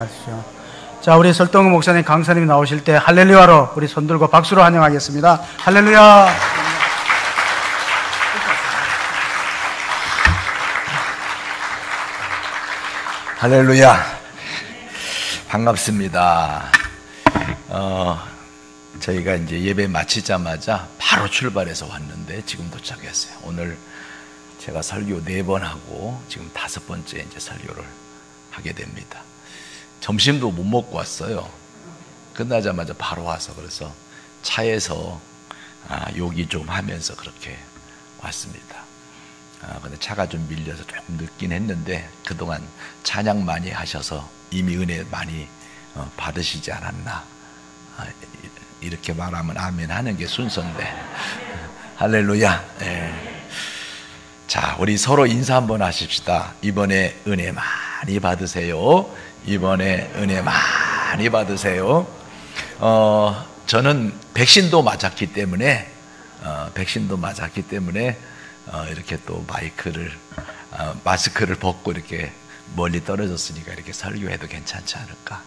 하시죠. 자, 우리 설동우 목사님, 강사님이 나오실 때 할렐루야로 우리 손들고 박수로 환영하겠습니다. 할렐루야. 할렐루야. 반갑습니다. 저희가 이제 예배 마치자마자 바로 출발해서 왔는데 지금 도착했어요. 오늘 제가 설교 4번 하고 지금 5번째 이제 설교를 하게 됩니다. 점심도 못 먹고 왔어요. 끝나자마자 바로 와서 그래서 차에서 요기 좀 하면서 그렇게 왔습니다. 근데 차가 좀 밀려서 조금 늦긴 했는데 그동안 찬양 많이 하셔서 이미 은혜 많이 받으시지 않았나. 이렇게 말하면 아멘 하는 게 순서인데. 할렐루야. 네. 자, 우리 서로 인사 한번 하십시다. 이번에 은혜 많이 받으세요. 이번에 은혜 많이 받으세요. 저는 백신도 맞았기 때문에 이렇게 또 마스크를 벗고 이렇게 멀리 떨어졌으니까 이렇게 설교해도 괜찮지 않을까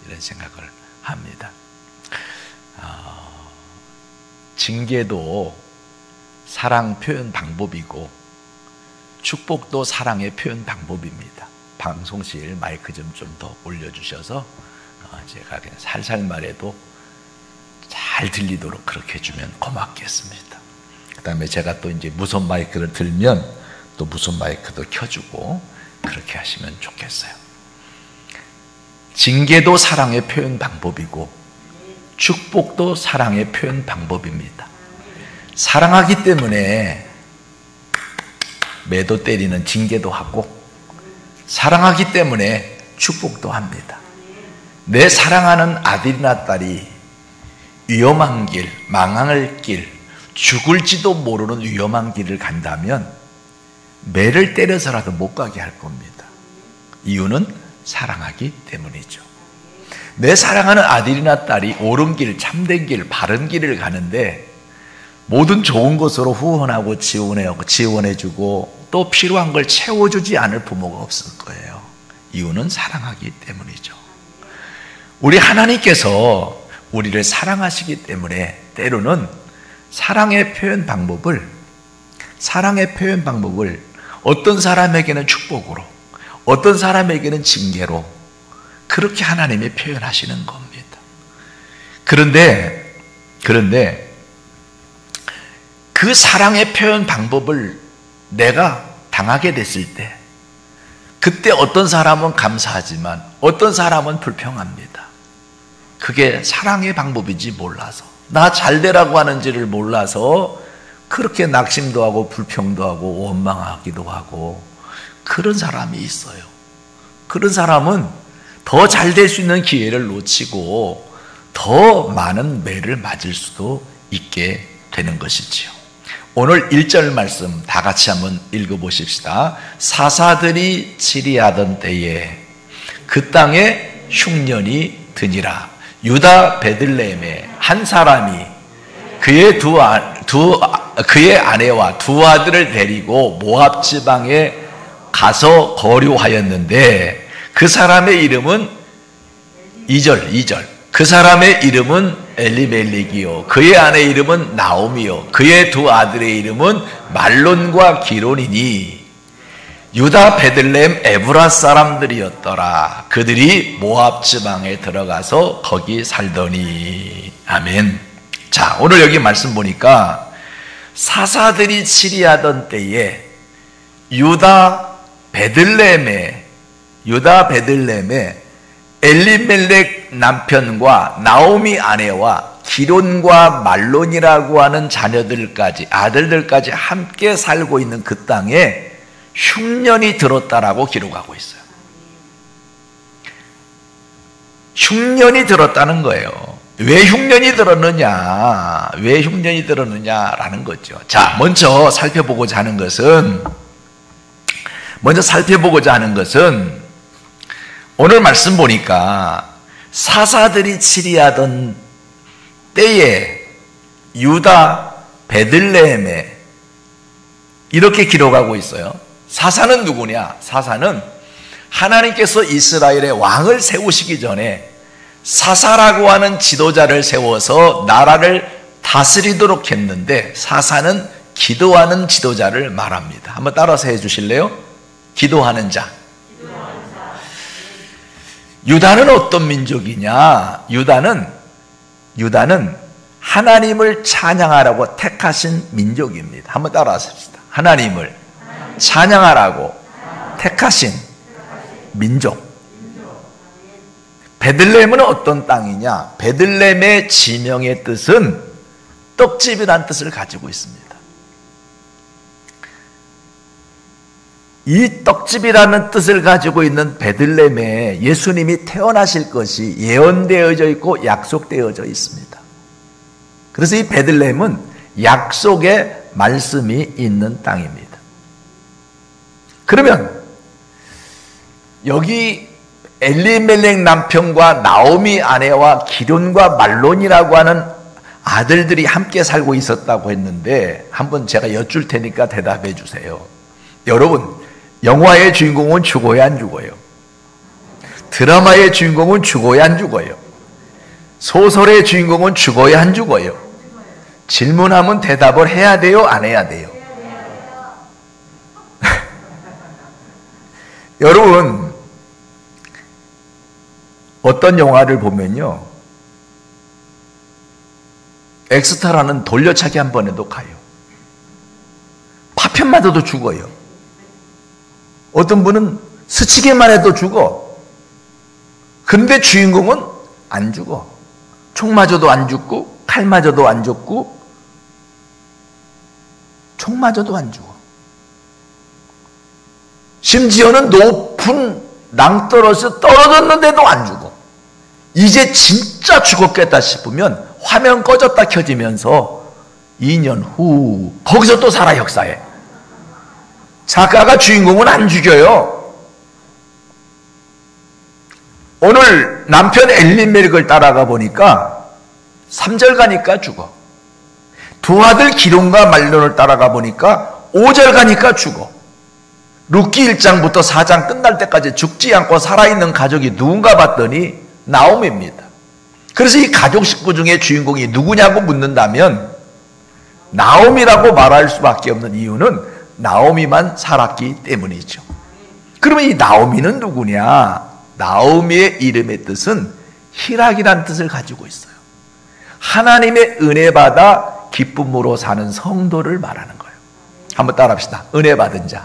이런 생각을 합니다. 징계도 사랑 표현 방법이고 축복도 사랑의 표현 방법입니다. 방송실 마이크 좀 더 올려주셔서 제가 그냥 살살 말해도 잘 들리도록 그렇게 해주면 고맙겠습니다. 그 다음에 제가 또 이제 무선 마이크를 들면 또 무선 마이크도 켜주고 그렇게 하시면 좋겠어요. 징계도 사랑의 표현 방법이고 축복도 사랑의 표현 방법입니다. 사랑하기 때문에 매도 때리는 징계도 하고 사랑하기 때문에 축복도 합니다. 내 사랑하는 아들이나 딸이 위험한 길, 망할 길, 죽을지도 모르는 위험한 길을 간다면 매를 때려서라도 못 가게 할 겁니다. 이유는 사랑하기 때문이죠. 내 사랑하는 아들이나 딸이 옳은 길, 참된 길, 바른 길을 가는데 모든 좋은 것으로 후원하고 지원해주고 또 필요한 걸 채워주지 않을 부모가 없을 거예요. 이유는 사랑하기 때문이죠. 우리 하나님께서 우리를 사랑하시기 때문에 때로는 사랑의 표현 방법을 어떤 사람에게는 축복으로 어떤 사람에게는 징계로 그렇게 하나님이 표현하시는 겁니다. 그런데 그 사랑의 표현 방법을 내가 당하게 됐을 때 그때 어떤 사람은 감사하지만 어떤 사람은 불평합니다. 그게 사랑의 방법인지 몰라서 나 잘되라고 하는지를 몰라서 그렇게 낙심도 하고 불평도 하고 원망하기도 하고 그런 사람이 있어요. 그런 사람은 더 잘 될 수 있는 기회를 놓치고 더 많은 매를 맞을 수도 있게 되는 것이지요. 오늘 1절 말씀 다 같이 한번 읽어보십시다. 사사들이 치리하던 때에 그 땅에 흉년이 드니라. 유다 베들레헴에 한 사람이 그의 아내와 두 아들을 데리고 모압 지방에 가서 거류하였는데 그 사람의 이름은 2절 그 사람의 이름은 엘리멜렉이요 그의 아내 이름은 나오미요 그의 두 아들의 이름은 말론과 기론이니 유다 베들레헴 에브라 사람들이었더라. 그들이 모압 지방에 들어가서 거기 살더니. 아멘. 자, 오늘 여기 말씀 보니까 사사들이 치리하던 때에 유다 베들레헴에 엘리멜렉 남편과 나오미 아내와 기론과 말론이라고 하는 자녀들까지 아들들까지 함께 살고 있는 그 땅에 흉년이 들었다라고 기록하고 있어요. 흉년이 들었다는 거예요. 왜 흉년이 들었느냐라는 거죠. 자, 먼저 살펴보고자 하는 것은 오늘 말씀 보니까 사사들이 치리하던 때에 유다 베들레헴에 이렇게 기록하고 있어요. 사사는 누구냐? 사사는 하나님께서 이스라엘의 왕을 세우시기 전에 사사라고 하는 지도자를 세워서 나라를 다스리도록 했는데, 사사는 기도하는 지도자를 말합니다. 한번 따라서 해주실래요? 기도하는 자. 유다는 어떤 민족이냐? 유다는 하나님을 찬양하라고 택하신 민족입니다. 한번 따라하십시다. 하나님을 찬양하라고 택하신 민족. 베들레헴은 어떤 땅이냐? 베들레헴의 지명의 뜻은 떡집이라는 뜻을 가지고 있습니다. 이 떡집이라는 뜻을 가지고 있는 베들레헴에 예수님이 태어나실 것이 예언되어져 있고 약속되어져 있습니다. 그래서 이 베들레헴은 약속의 말씀이 있는 땅입니다. 그러면 여기 엘리멜렉 남편과 나오미 아내와 기럨과 말론이라고 하는 아들들이 함께 살고 있었다고 했는데, 한번 제가 여쭐 테니까 대답해 주세요. 여러분, 영화의 주인공은 죽어야 안 죽어요? 드라마의 주인공은 죽어야 안 죽어요? 소설의 주인공은 죽어야 안 죽어요? 질문하면 대답을 해야 돼요? 안 해야 돼요? 여러분, 어떤 영화를 보면요, 엑스트라는 돌려차기 한 번 해도 가요. 파편 맞아도 죽어요. 어떤 분은 스치기만 해도 죽어. 근데 주인공은 안 죽어. 총 맞아도 안 죽고, 칼 맞아도 안 죽고, 총 맞아도 안 죽어. 심지어는 높은 낭떠러지에서 떨어졌는데도 안 죽어. 이제 진짜 죽었겠다 싶으면 화면 꺼졌다 켜지면서 2년 후 거기서 또 살아, 역사에. 작가가 주인공은 안 죽여요. 오늘 남편 엘리멜렉을 따라가 보니까 3절 가니까 죽어. 두 아들 기럨과 말론을 따라가 보니까 5절 가니까 죽어. 룻기 1장부터 4장 끝날 때까지 죽지 않고 살아있는 가족이 누군가 봤더니 나오미입니다. 그래서 이 가족 식구 중에 주인공이 누구냐고 묻는다면 나오미라고 말할 수밖에 없는 이유는 나오미만 살았기 때문이죠. 그러면 이 나오미는 누구냐? 나오미의 이름의 뜻은 희락이라는 뜻을 가지고 있어요. 하나님의 은혜 받아 기쁨으로 사는 성도를 말하는 거예요. 한번 따라합시다. 은혜 받은 자.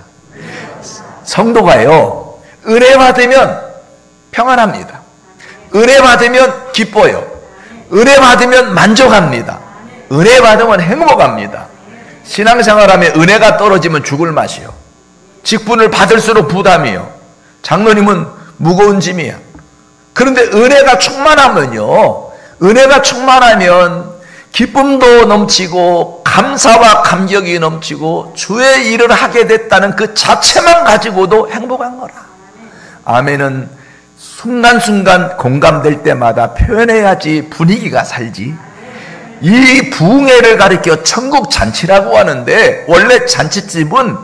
성도가요, 은혜 받으면 평안합니다. 은혜 받으면 기뻐요. 은혜 받으면 만족합니다. 은혜 받으면 행복합니다. 신앙생활하면 은혜가 떨어지면 죽을 맛이요. 직분을 받을수록 부담이요. 장로님은 무거운 짐이야. 그런데 은혜가 충만하면요, 은혜가 충만하면 기쁨도 넘치고 감사와 감격이 넘치고 주의 일을 하게 됐다는 그 자체만 가지고도 행복한 거라. 아멘은 순간순간 공감될 때마다 표현해야지 분위기가 살지. 이 부흥회를 가리켜 천국 잔치라고 하는데, 원래 잔치집은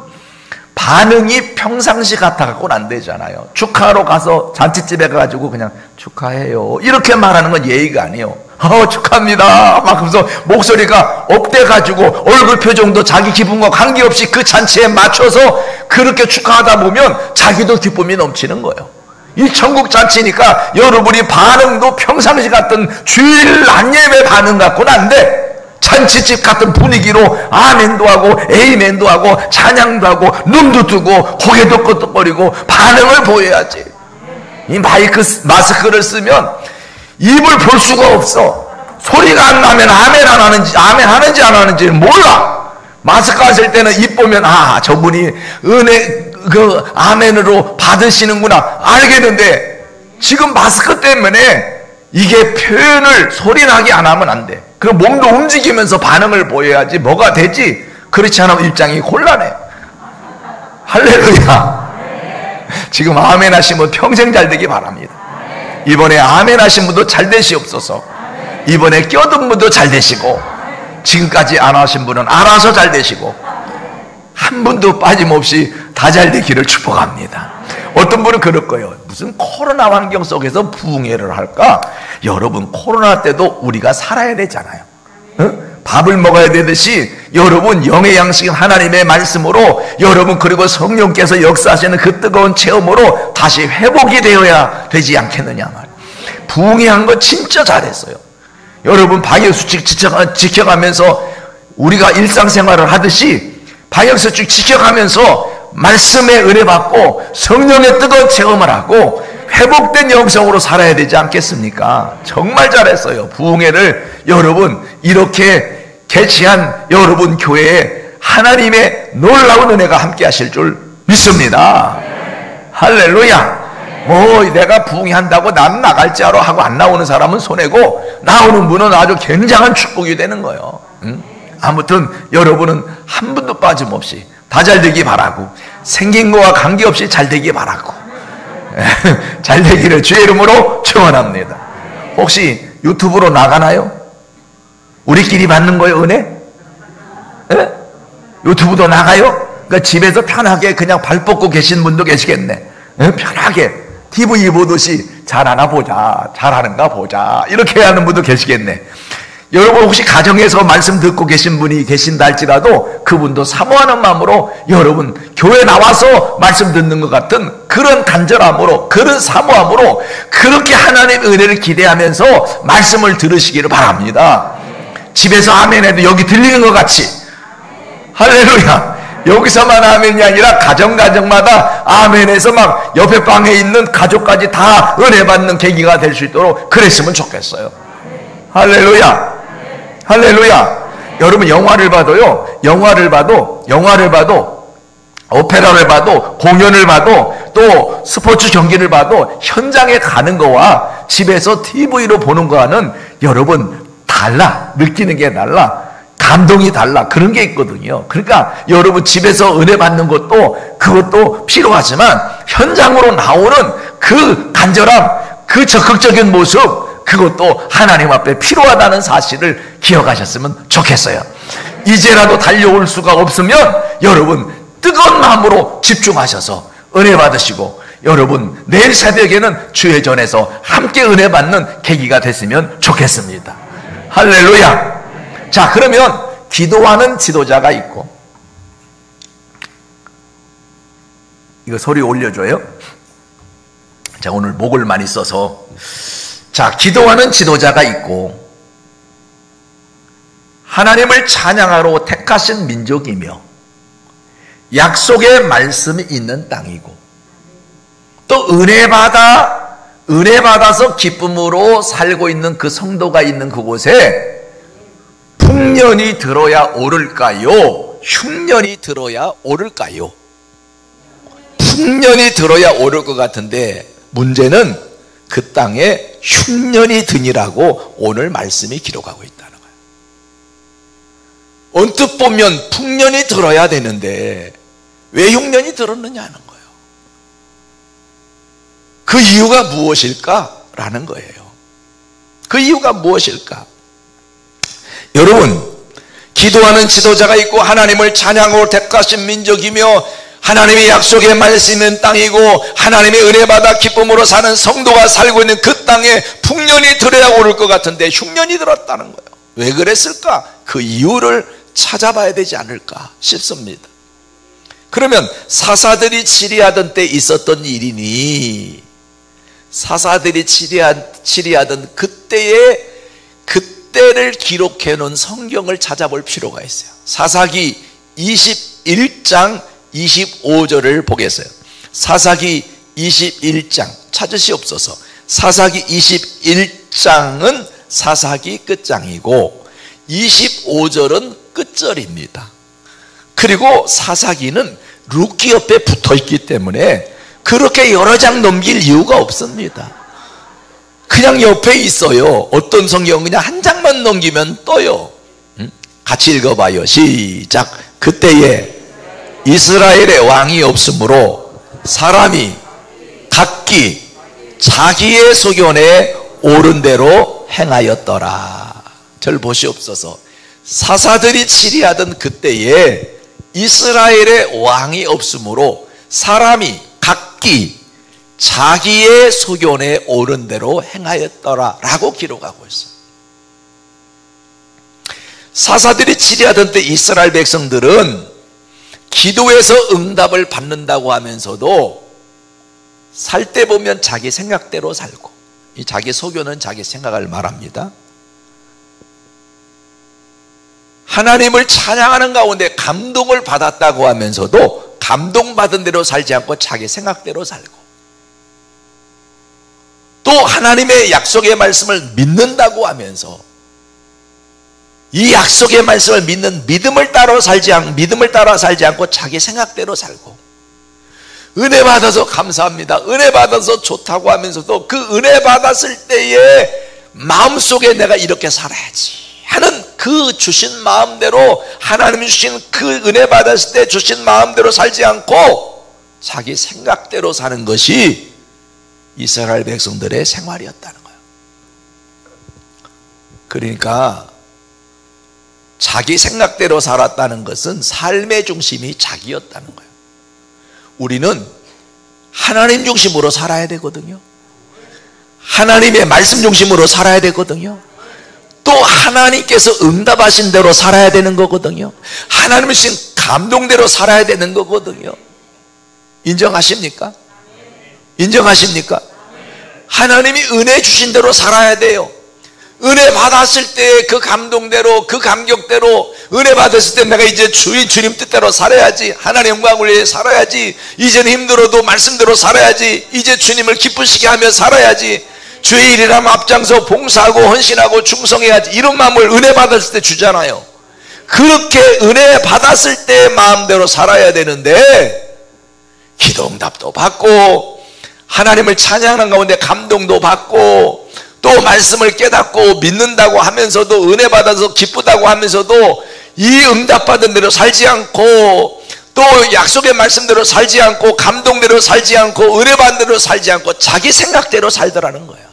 반응이 평상시 같아갖고는 안 되잖아요. 축하하러 가서 잔치집에 가가지고 그냥 축하해요 이렇게 말하는 건 예의가 아니에요. 축하합니다 막 하면서 목소리가 업돼가지고 얼굴 표정도 자기 기분과 관계없이 그 잔치에 맞춰서 그렇게 축하하다 보면 자기도 기쁨이 넘치는 거예요. 이 천국 잔치니까 여러분이 반응도 평상시 같은 주일 안예배 반응 갖고는 안 돼. 잔치집 같은 분위기로 아멘도 하고 에이멘도 하고 찬양도 하고 눈도 뜨고 고개도 끄덕거리고 반응을 보여야지. 이 마스크를 쓰면 입을 볼 수가 없어. 소리가 안 나면 아멘 하는지 안 하는지는 몰라. 마스크 하실 때는 입 보면 저분이 은혜 아멘으로 받으시는구나 알겠는데, 지금 마스크 때문에 이게 표현을 소리나게 안 하면 안 돼. 그 몸도 움직이면서 반응을 보여야지 뭐가 되지. 그렇지 않으면 입장이 곤란해. 할렐루야. 지금 아멘 하신 분 평생 잘 되기 바랍니다. 이번에 아멘 하신 분도 잘 되시옵소서. 이번에 껴든 분도 잘 되시고, 지금까지 안 하신 분은 알아서 잘 되시고, 한 분도 빠짐없이 다 잘 되기를 축복합니다. 어떤 분은 그럴 거예요. 무슨 코로나 환경 속에서 부흥회를 할까? 여러분, 코로나 때도 우리가 살아야 되잖아요. 밥을 먹어야 되듯이 여러분, 영의 양식은 하나님의 말씀으로, 여러분 그리고 성령께서 역사하시는 그 뜨거운 체험으로 다시 회복이 되어야 되지 않겠느냐 말이에요. 부흥회 한 거 진짜 잘했어요. 여러분, 방역수칙 지켜가면서 우리가 일상생활을 하듯이 방역수칙 지켜가면서 말씀의 은혜 받고 성령의 뜨거운 체험을 하고 회복된 영성으로 살아야 되지 않겠습니까? 정말 잘했어요. 부흥회를 여러분 이렇게 개최한 여러분 교회에 하나님의 놀라운 은혜가 함께 하실 줄 믿습니다. 할렐루야. 뭐 내가 부흥회 한다고 난 나갈지 알아 하고 안 나오는 사람은 손해고, 나오는 분은 아주 굉장한 축복이 되는 거예요. 아무튼 여러분은 한 분도 빠짐없이 다 잘 되기 바라고, 생긴 거와 관계없이 잘 되기 바라고 잘 되기를 주의 이름으로 축원합니다. 혹시 유튜브로 나가나요? 우리끼리 받는 거예요, 은혜? 에? 유튜브도 나가요? 그러니까 집에서 편하게 그냥 발 뻗고 계신 분도 계시겠네. 에? 편하게 TV 보듯이 잘하나 보자, 잘하는가 보자, 이렇게 하는 분도 계시겠네. 여러분 혹시 가정에서 말씀 듣고 계신 분이 계신다 할지라도 그분도 사모하는 마음으로 여러분 교회 나와서 말씀 듣는 것 같은 그런 간절함으로, 그런 사모함으로 그렇게 하나님의 은혜를 기대하면서 말씀을 들으시기를 바랍니다. 집에서 아멘 해도 여기 들리는 것 같이, 할렐루야. 여기서만 아멘이 아니라 가정마다 아멘해서 막 옆에 방에 있는 가족까지 다 은혜 받는 계기가 될 수 있도록 그랬으면 좋겠어요. 할렐루야. 할렐루야. 여러분 영화를 봐도요, 영화를 봐도 오페라를 봐도 공연을 봐도 또 스포츠 경기를 봐도 현장에 가는 거와 집에서 TV로 보는 거와는 여러분 달라. 느끼는 게 달라. 감동이 달라. 그런 게 있거든요. 그러니까 여러분 집에서 은혜 받는 것도 그것도 필요하지만 현장으로 나오는 그 간절함, 그 적극적인 모습, 그것도 하나님 앞에 필요하다는 사실을 기억하셨으면 좋겠어요. 이제라도 달려올 수가 없으면 여러분 뜨거운 마음으로 집중하셔서 은혜 받으시고, 여러분 내일 새벽에는 주의 전에서 함께 은혜 받는 계기가 됐으면 좋겠습니다. 할렐루야. 자, 그러면 기도하는 지도자가 있고, 이거 소리 올려줘요. 자, 오늘 목을 많이 써서, 자, 기도하는 지도자가 있고 하나님을 찬양하러 택하신 민족이며 약속의 말씀이 있는 땅이고 또 은혜 받아서 기쁨으로 살고 있는 그 성도가 있는 그곳에 풍년이 들어야 오를까요? 흉년이 들어야 오를까요? 풍년이 들어야 오를 것 같은데 문제는 그 땅에 흉년이 드니라고 오늘 말씀이 기록하고 있다는 거예요. 언뜻 보면 풍년이 들어야 되는데 왜 흉년이 들었느냐는 거예요. 그 이유가 무엇일까라는 거예요. 그 이유가 무엇일까? 여러분, 기도하는 지도자가 있고 하나님을 찬양으로 택하신 민족이며 하나님의 약속의 말씀 있는 땅이고 하나님의 은혜 받아 기쁨으로 사는 성도가 살고 있는 그 땅에 풍년이 들어야 오를 것 같은데 흉년이 들었다는 거예요. 왜 그랬을까? 그 이유를 찾아봐야 되지 않을까 싶습니다. 그러면 사사들이 치리하던 때 있었던 일이니, 사사들이 치리하던 그때를 기록해 놓은 성경을 찾아볼 필요가 있어요. 사사기 21장 25절을 보겠어요. 사사기 21장 찾으시옵소서. 사사기 21장은 사사기 끝장이고 25절은 끝절입니다. 그리고 사사기는 룻기 옆에 붙어있기 때문에 그렇게 여러 장 넘길 이유가 없습니다. 그냥 옆에 있어요. 어떤 성경은 그냥 한 장만 넘기면 떠요. 같이 읽어봐요. 시작. 그때에 이스라엘의 왕이 없으므로 사람이 각기 자기의 소견에 옳은 대로 행하였더라. 절 보시옵소서. 사사들이 치리하던 그때에 이스라엘의 왕이 없으므로 사람이 각기 자기의 소견에 옳은 대로 행하였더라 라고 기록하고 있어요. 사사들이 치리하던 때 이스라엘 백성들은 기도해서 응답을 받는다고 하면서도 살 때 보면 자기 생각대로 살고, 이 자기 소견은 자기 생각을 말합니다. 하나님을 찬양하는 가운데 감동을 받았다고 하면서도 감동받은 대로 살지 않고 자기 생각대로 살고, 또 하나님의 약속의 말씀을 믿는다고 하면서 이 약속의 말씀을 믿는 믿음을 따라 살지 않고 자기 생각대로 살고, 은혜 받아서 감사합니다, 은혜 받아서 좋다고 하면서도 그 은혜 받았을 때에 마음속에 내가 이렇게 살아야지 하는 그 주신 마음대로, 하나님이 주신 그 은혜 받았을 때 주신 마음대로 살지 않고 자기 생각대로 사는 것이 이스라엘 백성들의 생활이었다는 거예요. 그러니까 자기 생각대로 살았다는 것은 삶의 중심이 자기였다는 거예요. 우리는 하나님 중심으로 살아야 되거든요. 하나님의 말씀 중심으로 살아야 되거든요. 또 하나님께서 응답하신 대로 살아야 되는 거거든요. 하나님의 신 감동대로 살아야 되는 거거든요. 인정하십니까? 인정하십니까? 하나님이 은혜 주신 대로 살아야 돼요. 은혜 받았을 때 그 감동대로, 그 감격대로, 은혜 받았을 때 내가 이제 주님 뜻대로 살아야지, 하나님 영광을 위해 살아야지, 이제는 힘들어도 말씀대로 살아야지, 이제 주님을 기쁘시게 하며 살아야지, 주의 일이라면 앞장서 봉사하고 헌신하고 충성해야지, 이런 마음을 은혜 받았을 때 주잖아요. 그렇게 은혜 받았을 때 마음대로 살아야 되는데, 기도 응답도 받고 하나님을 찬양하는 가운데 감동도 받고 또 말씀을 깨닫고 믿는다고 하면서도, 은혜 받아서 기쁘다고 하면서도 이 응답받은 대로 살지 않고, 또 약속의 말씀대로 살지 않고, 감동대로 살지 않고, 은혜 받은 대로 살지 않고 자기 생각대로 살더라는 거예요.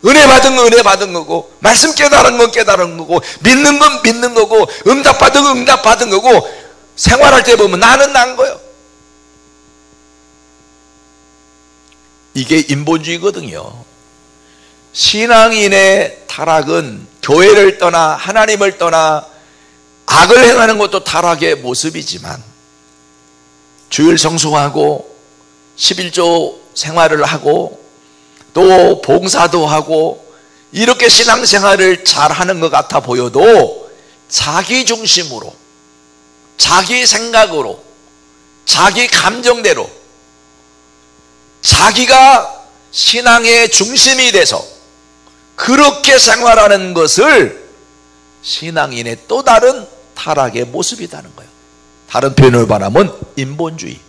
은혜 받은 건 은혜 받은 거고, 말씀 깨달은 건 깨달은 거고, 믿는 건 믿는 거고, 응답받은 건 응답받은 거고, 생활할 때 보면 나는 난 거예요. 이게 인본주의거든요. 신앙인의 타락은 교회를 떠나 하나님을 떠나 악을 행하는 것도 타락의 모습이지만, 주일 성수하고 11조 생활을 하고 또 봉사도 하고 이렇게 신앙생활을 잘하는 것 같아 보여도 자기 중심으로, 자기 생각으로, 자기 감정대로, 자기가 신앙의 중심이 돼서 그렇게 생활하는 것을 신앙인의 또 다른 타락의 모습이라는 거예요. 다른 표현을 말하면 인본주의.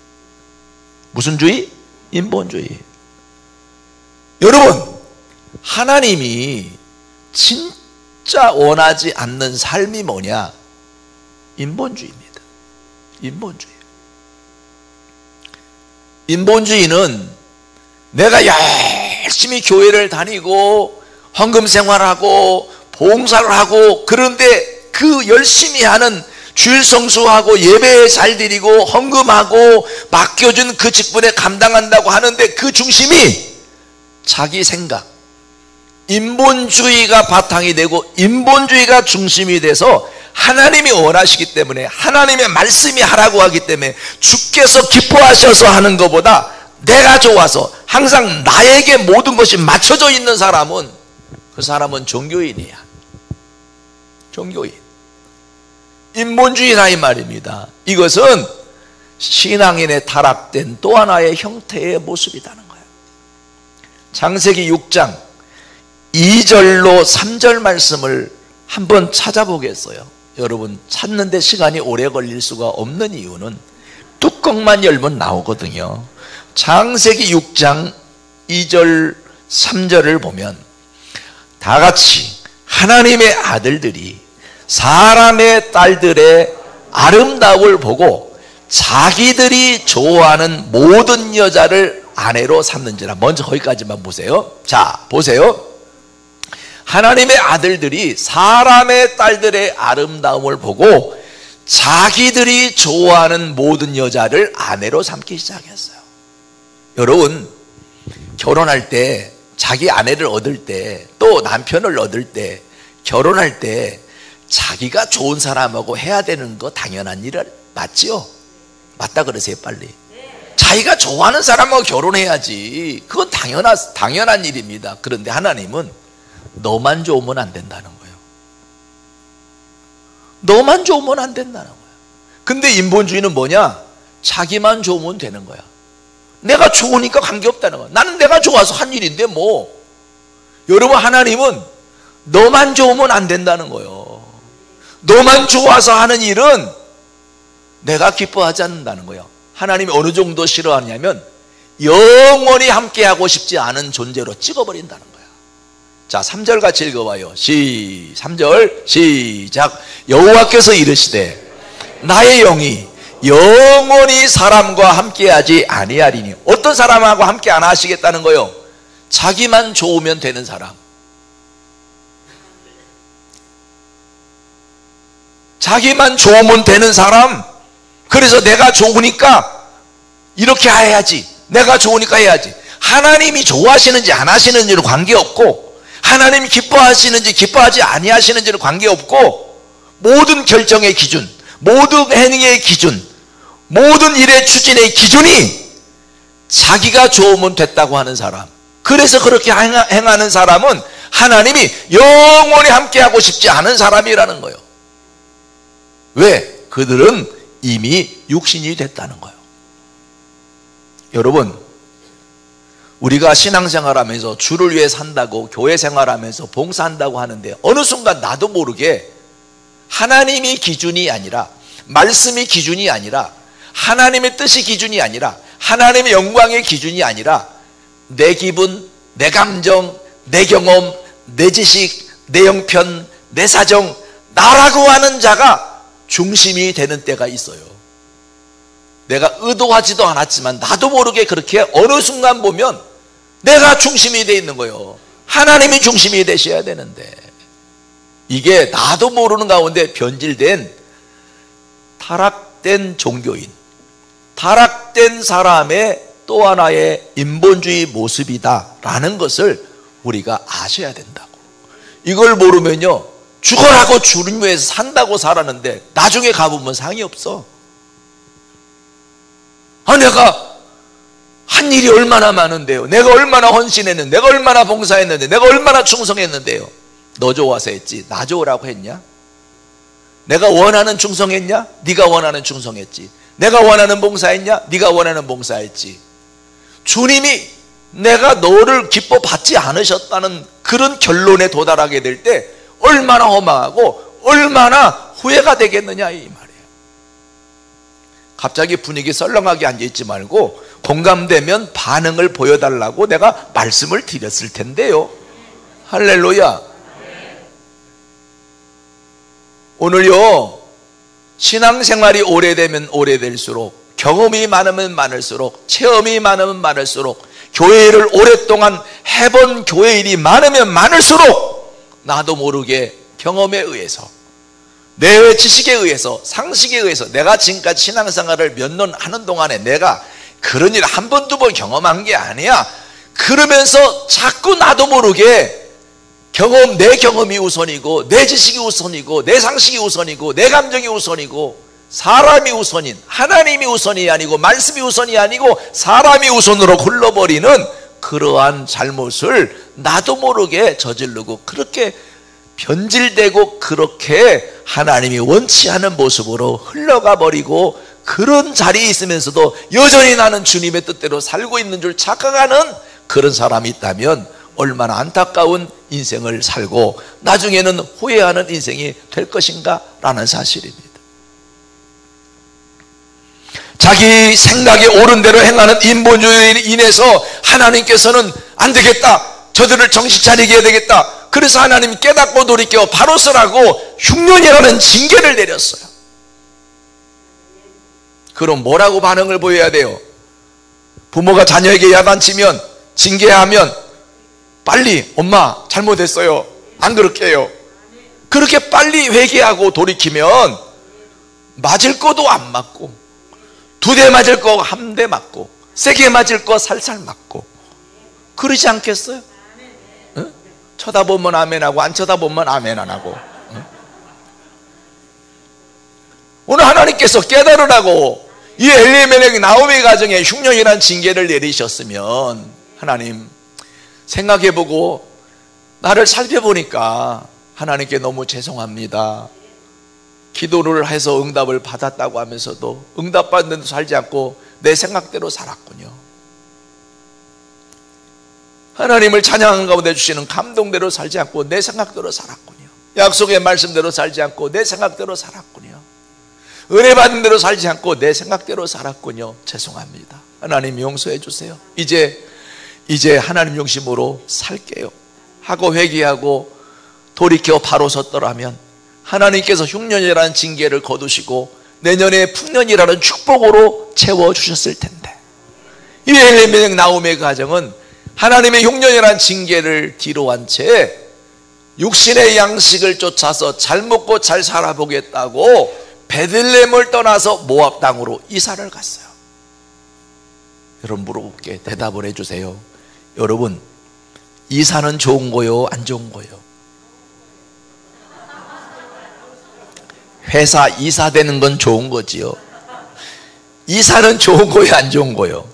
무슨 주의? 인본주의. 여러분, 하나님이 진짜 원하지 않는 삶이 뭐냐? 인본주의입니다. 인본주의. 인본주의는 내가 열심히 교회를 다니고 헌금 생활하고 봉사를 하고, 그런데 그 열심히 하는 주일 성수하고 예배에 잘 드리고 헌금하고 맡겨준 그 직분에 감당한다고 하는데 그 중심이 자기 생각, 인본주의가 바탕이 되고 인본주의가 중심이 돼서 하나님이 원하시기 때문에, 하나님의 말씀이 하라고 하기 때문에, 주께서 기뻐하셔서 하는 것보다 내가 좋아서 항상 나에게 모든 것이 맞춰져 있는 사람은, 그 사람은 종교인이야. 종교인. 인본주의라 이 말입니다. 이것은 신앙인의 타락된 또 하나의 형태의 모습이라는 거예요. 창세기 6장 2절로 3절 말씀을 한번 찾아보겠어요. 여러분, 찾는데 시간이 오래 걸릴 수가 없는 이유는 뚜껑만 열면 나오거든요. 창세기 6장 2절 3절을 보면 다 같이 하나님의 아들들이 사람의 딸들의 아름다움을 보고 자기들이 좋아하는 모든 여자를 아내로 삼는지라. 먼저 거기까지만 보세요. 자, 보세요. 하나님의 아들들이 사람의 딸들의 아름다움을 보고 자기들이 좋아하는 모든 여자를 아내로 삼기 시작했어요. 여러분, 결혼할 때, 자기 아내를 얻을 때, 또 남편을 얻을 때, 결혼할 때 자기가 좋은 사람하고 해야 되는 거 당연한 일 맞지요? 맞다 그러세요, 빨리. 자기가 좋아하는 사람하고 결혼해야지. 그건 당연한 일입니다. 그런데 하나님은 너만 좋으면 안 된다는 거예요. 너만 좋으면 안 된다는 거예요. 근데 인본주의는 뭐냐? 자기만 좋으면 되는 거야. 내가 좋으니까 관계없다는 거야. 나는 내가 좋아서 한 일인데 뭐. 여러분, 하나님은 너만 좋으면 안 된다는 거예요. 너만 좋아서 하는 일은 내가 기뻐하지 않는다는 거예요. 하나님이 어느 정도 싫어하냐면 영원히 함께하고 싶지 않은 존재로 찍어버린다는 거야. 자, 3절 같이 읽어봐요. 3절 시작. 여호와께서 이르시되 나의 영이 영원히 사람과 함께하지 아니하리니. 어떤 사람하고 함께 안 하시겠다는 거예요? 자기만 좋으면 되는 사람, 자기만 좋으면 되는 사람. 그래서 내가 좋으니까 이렇게 해야지, 내가 좋으니까 해야지. 하나님이 좋아하시는지 안 하시는지는 관계없고, 하나님이 기뻐하시는지 기뻐하지 아니하시는지는 관계없고, 모든 결정의 기준, 모든 행위의 기준, 모든 일의 추진의 기준이 자기가 좋으면 됐다고 하는 사람. 그래서 그렇게 행하는 사람은 하나님이 영원히 함께하고 싶지 않은 사람이라는 거예요. 왜? 그들은 이미 육신이 됐다는 거예요. 여러분, 우리가 신앙생활하면서 주를 위해 산다고, 교회 생활하면서 봉사한다고 하는데 어느 순간 나도 모르게 하나님이 기준이 아니라, 말씀이 기준이 아니라, 하나님의 뜻이 기준이 아니라, 하나님의 영광의 기준이 아니라 내 기분, 내 감정, 내 경험, 내 지식, 내 형편, 내 사정, 나라고 하는 자가 중심이 되는 때가 있어요. 내가 의도하지도 않았지만 나도 모르게 그렇게 어느 순간 보면 내가 중심이 돼 있는 거예요. 하나님이 중심이 되셔야 되는데, 이게 나도 모르는 가운데 변질된, 타락된 종교인, 타락된 사람의 또 하나의 인본주의 모습이다라는 것을 우리가 아셔야 된다고. 이걸 모르면요, 죽어라고 주님 위해서 산다고 살았는데 나중에 가보면 상이 없어. 내가 한 일이 얼마나 많은데요, 내가 얼마나 헌신했는데, 내가 얼마나 봉사했는데, 내가 얼마나 충성했는데요. 너 좋아서 했지, 나 좋으라고 했냐? 내가 원하는 충성했냐? 네가 원하는 충성했지. 내가 원하는 봉사했냐? 네가 원하는 봉사했지. 주님이 내가 너를 기뻐 받지 않으셨다는 그런 결론에 도달하게 될 때 얼마나 허망하고 얼마나 후회가 되겠느냐 이 말이에요. 갑자기 분위기 썰렁하게 앉아있지 말고 공감되면 반응을 보여달라고 내가 말씀을 드렸을 텐데요. 할렐루야. 오늘요, 신앙생활이 오래되면 오래될수록, 경험이 많으면 많을수록, 체험이 많으면 많을수록, 교회를 오랫동안 해본 교회 일이 많으면 많을수록 나도 모르게 경험에 의해서, 내 지식에 의해서, 상식에 의해서, 내가 지금까지 신앙생활을 몇 년 하는 동안에 내가 그런 일 한 번, 두 번 경험한 게 아니야. 그러면서 자꾸 나도 모르게 내 경험이 우선이고, 내 지식이 우선이고, 내 상식이 우선이고, 내 감정이 우선이고, 사람이 우선인, 하나님이 우선이 아니고, 말씀이 우선이 아니고 사람이 우선으로 흘러버리는 그러한 잘못을 나도 모르게 저지르고, 그렇게 변질되고, 그렇게 하나님이 원치 않은 모습으로 흘러가 버리고, 그런 자리에 있으면서도 여전히 나는 주님의 뜻대로 살고 있는 줄 착각하는 그런 사람이 있다면 얼마나 안타까운 인생을 살고 나중에는 후회하는 인생이 될 것인가 라는 사실입니다. 자기 생각에 옳은 대로 행하는 인본주의로 인해서 하나님께서는 안 되겠다, 저들을 정신 차리게 해야 되겠다, 그래서 하나님이 깨닫고 돌이켜 바로 서라고 흉년이라는 징계를 내렸어요. 그럼 뭐라고 반응을 보여야 돼요? 부모가 자녀에게 야단치면, 징계하면 빨리 엄마 잘못했어요, 안 그렇게 해요, 그렇게 빨리 회개하고 돌이키면 맞을 거도 안 맞고, 2대 맞을 거 1대 맞고, 세게 맞을 거 살살 맞고, 그러지 않겠어요? 응? 쳐다보면 아멘하고 안 쳐다보면 아멘 안 하고. 응? 오늘 하나님께서 깨달으라고 이 엘리멜렉 나오미 가정에 흉년이라는 징계를 내리셨으면, 하나님 생각해보고 나를 살펴보니까 하나님께 너무 죄송합니다. 기도를 해서 응답을 받았다고 하면서도 응답받는 대로 살지 않고 내 생각대로 살았군요. 하나님을 찬양하는 가운데 주시는 감동대로 살지 않고 내 생각대로 살았군요. 약속의 말씀대로 살지 않고 내 생각대로 살았군요. 은혜 받은 대로 살지 않고 내 생각대로 살았군요. 죄송합니다. 하나님 용서해 주세요. 이제 하나님 중심으로 살게요 하고 회개하고 돌이켜 바로 섰더라면 하나님께서 흉년이라는 징계를 거두시고 내년에 풍년이라는 축복으로 채워주셨을 텐데, 이 엘리멜렉 나오미의 가정은 하나님의 흉년이라는 징계를 뒤로한 채 육신의 양식을 쫓아서 잘 먹고 잘 살아보겠다고 베들레헴을 떠나서 모압 땅으로 이사를 갔어요. 여러분 물어볼게, 대답을 해주세요. 여러분, 이사는 좋은 거요, 안 좋은 거요? 회사 이사 되는 건 좋은 거지요. 이사는 좋은 거요, 안 좋은 거요?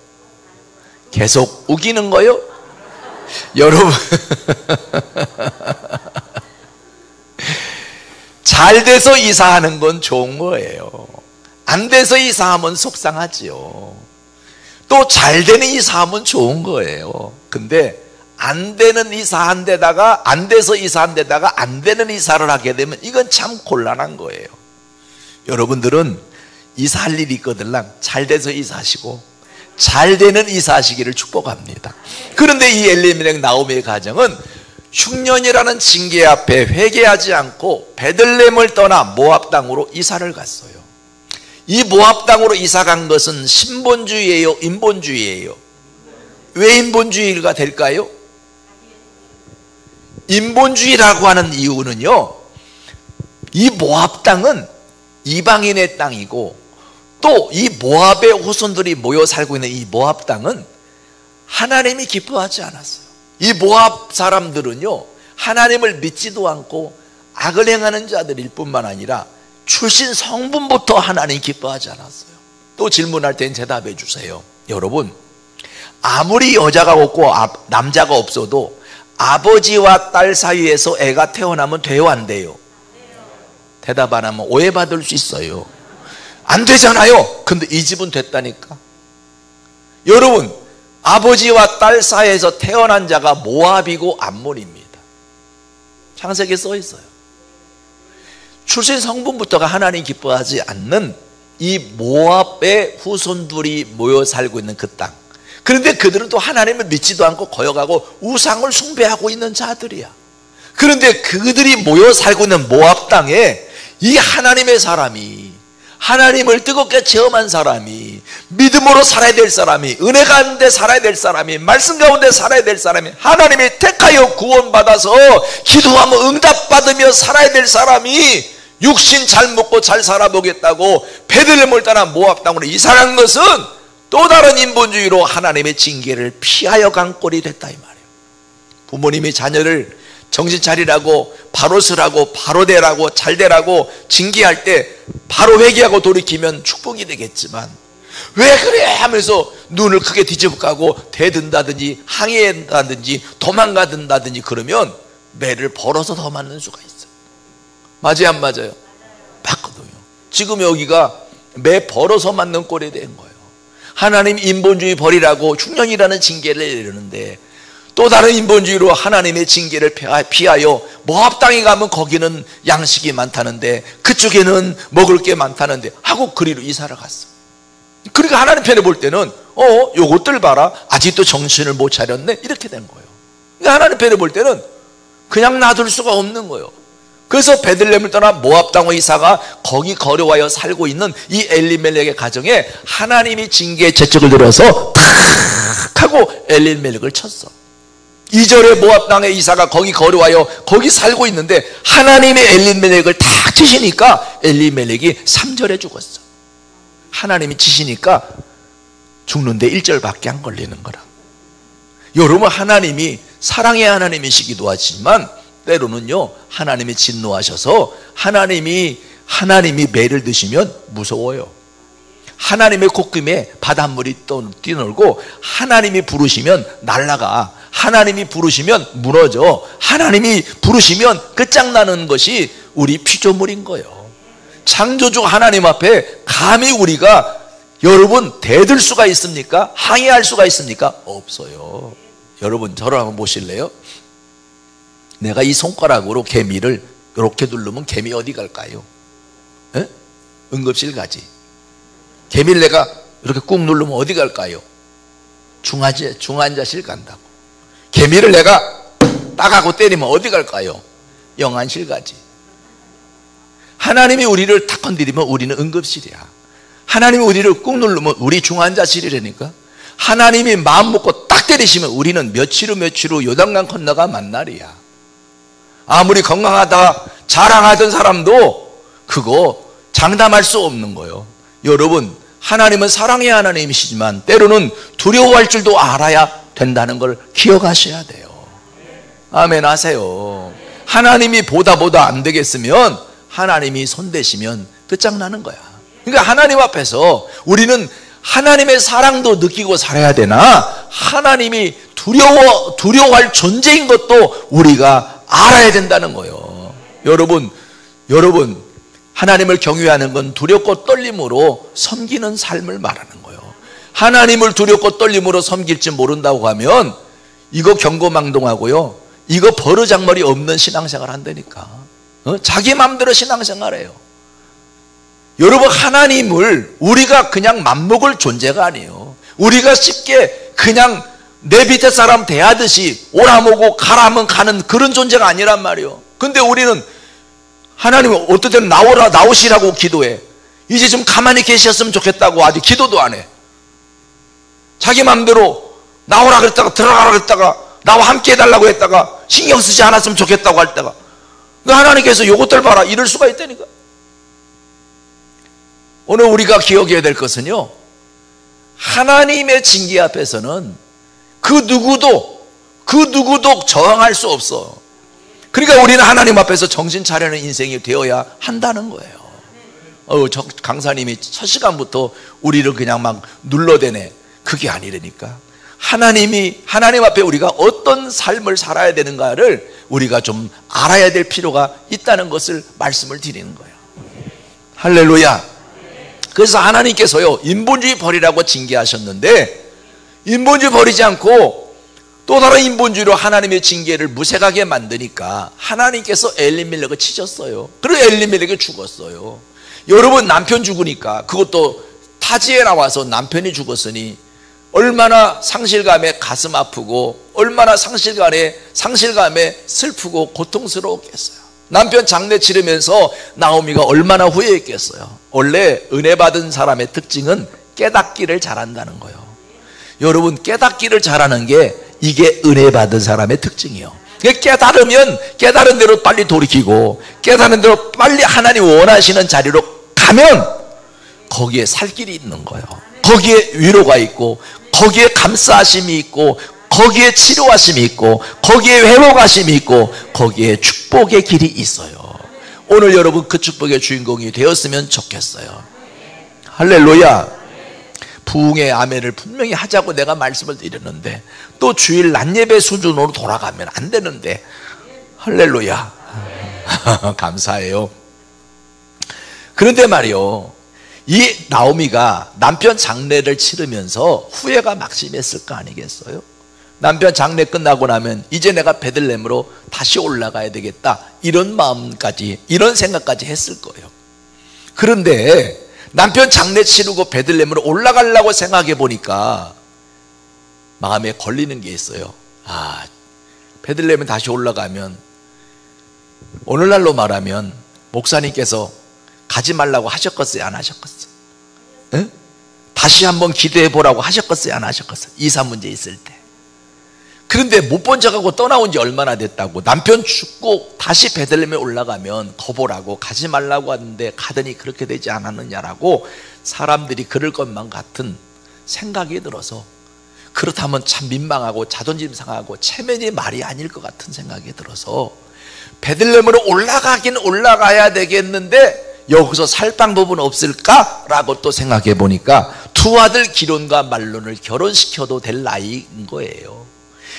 계속 우기는 거요? 여러분 잘 돼서 이사하는 건 좋은 거예요. 안 돼서 이사하면 속상하지요. 또 잘 되는 이사하면 좋은 거예요. 근데 안 되는 이사한 데다가, 안 돼서 이사한 데다가 안 되는 이사를 하게 되면 이건 참 곤란한 거예요. 여러분들은 이사할 일이 있거들랑 잘 돼서 이사하시고 잘 되는 이사하시기를 축복합니다. 그런데 이 엘리멜렉 나오미의 가정은 흉년이라는 징계 앞에 회개하지 않고 베들레헴을 떠나 모압 땅으로 이사를 갔어요. 이 모압 땅으로 이사 간 것은 신본주의예요, 인본주의예요? 왜 인본주의가 될까요? 인본주의라고 하는 이유는요, 이 모압 땅은 이방인의 땅이고 또 이 모압의 후손들이 모여 살고 있는 이 모압 땅은 하나님이 기뻐하지 않았어요. 이 모압 사람들은요, 하나님을 믿지도 않고 악을 행하는 자들일 뿐만 아니라 출신 성분부터 하나님 기뻐하지 않았어요. 또 질문할 땐 대답해 주세요. 여러분, 아무리 여자가 없고 남자가 없어도 아버지와 딸 사이에서 애가 태어나면 돼요, 안 돼요? 대답 안 하면 오해받을 수 있어요. 안 되잖아요. 근데 이 집은 됐다니까. 여러분, 아버지와 딸 사이에서 태어난 자가 모압이고 암몬입니다. 창세기에 써 있어요. 출신 성분부터가 하나님 기뻐하지 않는 이 모압의 후손들이 모여 살고 있는 그 땅. 그런데 그들은 또 하나님을 믿지도 않고 거역하고 우상을 숭배하고 있는 자들이야. 그런데 그들이 모여 살고 있는 모압 땅에 이 하나님의 사람이, 하나님을 뜨겁게 체험한 사람이, 믿음으로 살아야 될 사람이, 은혜 가운데 살아야 될 사람이, 말씀 가운데 살아야 될 사람이, 하나님이 택하여 구원받아서 기도하면 응답받으며 살아야 될 사람이 육신 잘 먹고 잘 살아보겠다고 베들레헴을 떠나 모압 땅으로 이사한 것은 또 다른 인본주의로 하나님의 징계를 피하여 간 꼴이 됐다, 이 말이에요. 부모님이 자녀를 정신 차리라고, 바로 서라고, 바로 되라고, 잘 되라고 징계할 때 바로 회개하고 돌이키면 축복이 되겠지만, 왜 그래 하면서 눈을 크게 뒤집어가고 대든다든지 항의한다든지 도망가든다든지 그러면 매를 벌어서 더 맞는 수가 있어요. 맞아요, 안 맞아요? 맞거든요. 지금 여기가 매 벌어서 맞는 꼴이 된 거예요. 하나님 인본주의 버리라고 흉년이라는 징계를 내리는데 또 다른 인본주의로 하나님의 징계를 피하여 모압 땅에 가면 거기는 양식이 많다는데 그쪽에는 먹을 게 많다는데 하고 그리로 이사를 갔어. 그러니까 하나님 편에 볼 때는 요것들 봐라, 아직도 정신을 못 차렸네, 이렇게 된 거예요. 그러니까 하나님 편에 볼 때는 그냥 놔둘 수가 없는 거예요. 그래서 베들레헴을 떠나 모압 땅으로 이사가 거기 거류하여 살고 있는 이 엘리멜렉의 가정에 하나님이 징계의 재촉을 들어서 탁 하고 엘리멜렉을 쳤어. 2절에 모압 땅에 이사가 거기 거류하여 거기 살고 있는데 하나님의 엘리멜렉을 탁 치시니까 엘리멜렉이 3절에 죽었어. 하나님이 치시니까 죽는데 1절밖에 안 걸리는 거라. 여러분, 하나님이 사랑의 하나님이시기도 하지만 때로는요, 하나님이 진노하셔서 하나님이 매를 드시면 무서워요. 하나님의 콧김에 바닷물이 뛰놀고, 하나님이 부르시면 날아가, 하나님이 부르시면 무너져, 하나님이 부르시면 끝장나는 것이 우리 피조물인 거예요. 창조주 하나님 앞에 감히 우리가, 여러분, 대들 수가 있습니까? 항의할 수가 있습니까? 없어요. 여러분, 저를 한번 보실래요? 내가 이 손가락으로 개미를 이렇게 누르면 개미 어디 갈까요? 에? 응급실 가지. 개미를 내가 이렇게 꾹 누르면 어디 갈까요? 중환자실 간다고. 개미를 내가 따가고 때리면 어디 갈까요? 영안실 가지. 하나님이 우리를 탁 건드리면 우리는 응급실이야. 하나님이 우리를 꾹 누르면 우리 중환자실이라니까. 하나님이 마음 먹고 딱 때리시면 우리는 며칠 후 요단강 건너가 만날이야. 아무리 건강하다 자랑하던 사람도 그거 장담할 수 없는 거예요. 여러분, 하나님은 사랑의 하나님이시지만 때로는 두려워할 줄도 알아야 된다는 걸 기억하셔야 돼요. 아멘 하세요. 하나님이 보다 안 되겠으면 하나님이 손대시면 끝장나는 거야. 그러니까 하나님 앞에서 우리는 하나님의 사랑도 느끼고 살아야 되나, 하나님이 두려워할 존재인 것도 우리가 알아야 된다는 거예요. 여러분, 하나님을 경외하는 건 두렵고 떨림으로 섬기는 삶을 말하는 거예요. 하나님을 두렵고 떨림으로 섬길 줄 모른다고 하면 이거 경고망동하고요, 이거 버르장머리 없는 신앙생활 한다니까. 자기 마음대로 신앙생활해요. 여러분, 하나님을 우리가 그냥 맘먹을 존재가 아니에요. 우리가 쉽게 그냥 내 밑에 사람 대하듯이 오라모고 가라면 가는 그런 존재가 아니란 말이에요. 근데 우리는 하나님은 어떨 때는 나오시라고 기도해. 이제 좀 가만히 계셨으면 좋겠다고 아직 기도도 안 해. 자기 마음대로 나오라 그랬다가 들어가라 그랬다가 나와 함께 해달라고 했다가 신경 쓰지 않았으면 좋겠다고 할 때가, 하나님께서 요것들 봐라 이럴 수가 있다니까. 오늘 우리가 기억해야 될 것은요, 하나님의 징계 앞에서는 그 누구도 저항할 수 없어. 그러니까 우리는 하나님 앞에서 정신 차리는 인생이 되어야 한다는 거예요. 강사님이 첫 시간부터 우리를 그냥 막 눌러대네. 그게 아니라니까. 하나님 앞에 우리가 어떤 삶을 살아야 되는가를 우리가 좀 알아야 될 필요가 있다는 것을 말씀을 드리는 거예요. 할렐루야. 그래서 하나님께서요, 인본주의 버리라고 징계하셨는데, 인본주의 버리지 않고 또 다른 인본주의로 하나님의 징계를 무색하게 만드니까 하나님께서 엘리멜렉을 치셨어요. 그리고 엘리멜렉이 죽었어요. 여러분, 남편 죽으니까, 그것도 타지에 나와서 남편이 죽었으니 얼마나 상실감에 가슴 아프고 얼마나 상실감에 슬프고 고통스러웠겠어요. 남편 장례 치르면서 나오미가 얼마나 후회했겠어요. 원래 은혜 받은 사람의 특징은 깨닫기를 잘한다는 거예요. 여러분, 깨닫기를 잘하는 게 이게 은혜 받은 사람의 특징이에요. 깨달으면 깨달은 대로 빨리 돌이키고 깨달은 대로 빨리 하나님 원하시는 자리로 가면 거기에 살 길이 있는 거예요. 거기에 위로가 있고 거기에 감싸심이 있고 거기에 치료하심이 있고 거기에 회복하심이 있고 거기에 축복의 길이 있어요. 오늘 여러분 그 축복의 주인공이 되었으면 좋겠어요. 할렐루야. 부흥의 아멘을 분명히 하자고 내가 말씀을 드렸는데 또 주일 낮예배 수준으로 돌아가면 안 되는데, 할렐루야. 감사해요. 그런데 말이요, 이 나오미가 남편 장례를 치르면서 후회가 막심했을 거 아니겠어요? 남편 장례 끝나고 나면 이제 내가 베들레헴으로 다시 올라가야 되겠다, 이런 마음까지, 이런 생각까지 했을 거예요. 그런데 남편 장례 치르고 베들레헴으로 올라가려고 생각해 보니까 마음에 걸리는 게 있어요. 베들레헴에 다시 올라가면, 오늘날로 말하면 목사님께서 가지 말라고 하셨겠어요, 안 하셨겠어요? 에? 다시 한번 기도해 보라고 하셨겠어요, 안 하셨겠어요? 이사 문제 있을 때. 그런데 못 본 척하고 떠나온 지 얼마나 됐다고. 남편 죽고 다시 베들레헴에 올라가면 거보라고, 가지 말라고 하는데 가더니 그렇게 되지 않았느냐라고 사람들이 그럴 것만 같은 생각이 들어서, 그렇다면 참 민망하고 자존심 상하고 체면이 말이 아닐 것 같은 생각이 들어서 베들레헴으로 올라가긴 올라가야 되겠는데 여기서 살 방법은 없을까라고 또 생각해 보니까 두 아들 기론과 말론을 결혼시켜도 될 나이인 거예요.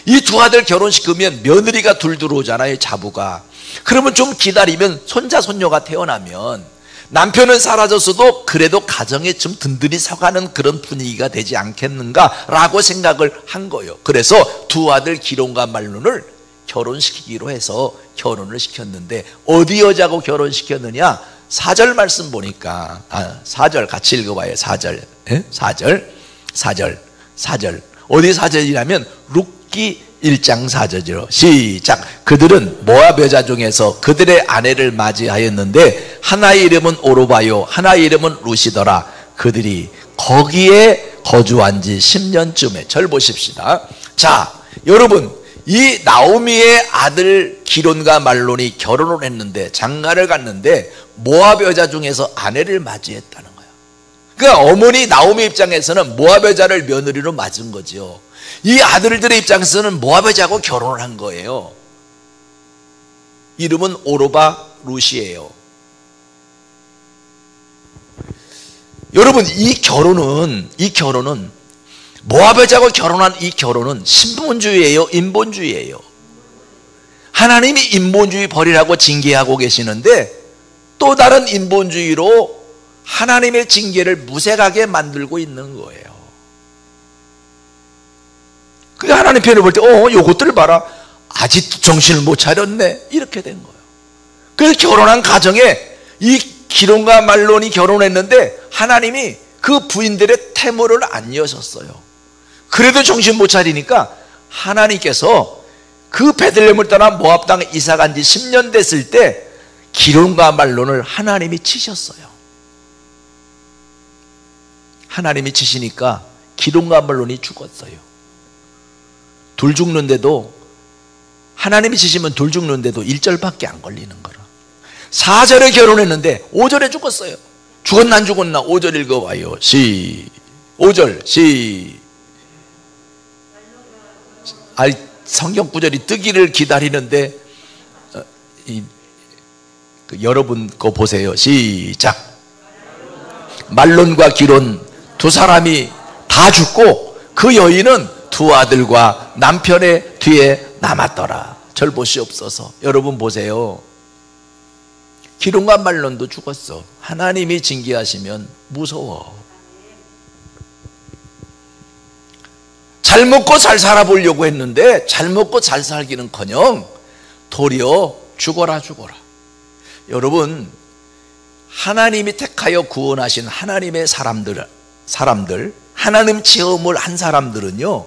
이 두 아들 결혼시키면 며느리가 둘 들어오잖아요, 자부가. 그러면 좀 기다리면 손자 손녀가 태어나면 남편은 사라졌어도 그래도 가정에 좀 든든히 서가는 그런 분위기가 되지 않겠는가라고 생각을 한 거예요. 그래서 두 아들 기론과 말론을 결혼시키기로 해서 결혼을 시켰는데, 어디 여자하고 결혼시켰느냐? 4절 말씀 보니까 4절 같이 읽어봐요. 4절 4절 어디 4절이냐면 룻기 1장 4절이요. 시작. 그들은 모압 여자 중에서 그들의 아내를 맞이하였는데 하나의 이름은 오르바요 하나의 이름은 룻이더라. 그들이 거기에 거주한 지 10년쯤에. 절 보십시다. 자, 여러분, 이 나오미의 아들 기론과 말론이 결혼을 했는데, 장가를 갔는데 모압 여자 중에서 아내를 맞이했다는 거예요. 그러니까 어머니 나오미 입장에서는 모압 여자를 며느리로 맞은 거죠. 이 아들들의 입장에서는 모압 여자하고 결혼을 한 거예요. 이름은 오르바 룻이에요. 여러분, 이 결혼은 모압 여자하고 결혼한 이 결혼은 신분주의예요, 인본주의예요? 하나님이 인본주의 버리라고 징계하고 계시는데 또 다른 인본주의로 하나님의 징계를 무색하게 만들고 있는 거예요. 그게 하나님 편을 볼 때 요것들 봐라, 아직도 정신을 못 차렸네, 이렇게 된 거예요. 그래서 결혼한 가정에 이 기론과 말론이 결혼했는데 하나님이 그 부인들의 태물을 안 여셨어요. 그래도 정신 못 차리니까 하나님께서 그 베들레헴을 떠나 모압 땅에 이사 간 지 10년 됐을 때 기론과 말론을 하나님이 치셨어요. 하나님이 치시니까 기론과 말론이 죽었어요. 둘 죽는데도, 하나님이 치시면 둘 죽는데도 1절밖에 안 걸리는 거라. 4절에 결혼했는데 5절에 죽었어요. 죽었나 안 죽었나? 5절 읽어봐요. 5절 성경 구절이 뜨기를 기다리는데 여러분 거 보세요. 시작. 말론과 기론 두 사람이 다 죽고 그 여인은 두 아들과 남편의 뒤에 남았더라. 절 보시옵소서. 여러분 보세요. 기론과 말론도 죽었어. 하나님이 징계하시면 무서워. 잘 먹고 잘 살아보려고 했는데 잘 먹고 잘 살기는커녕 도리어 죽어라. 여러분, 하나님이 택하여 구원하신 하나님의 사람들, 하나님 체험을 한 사람들은요,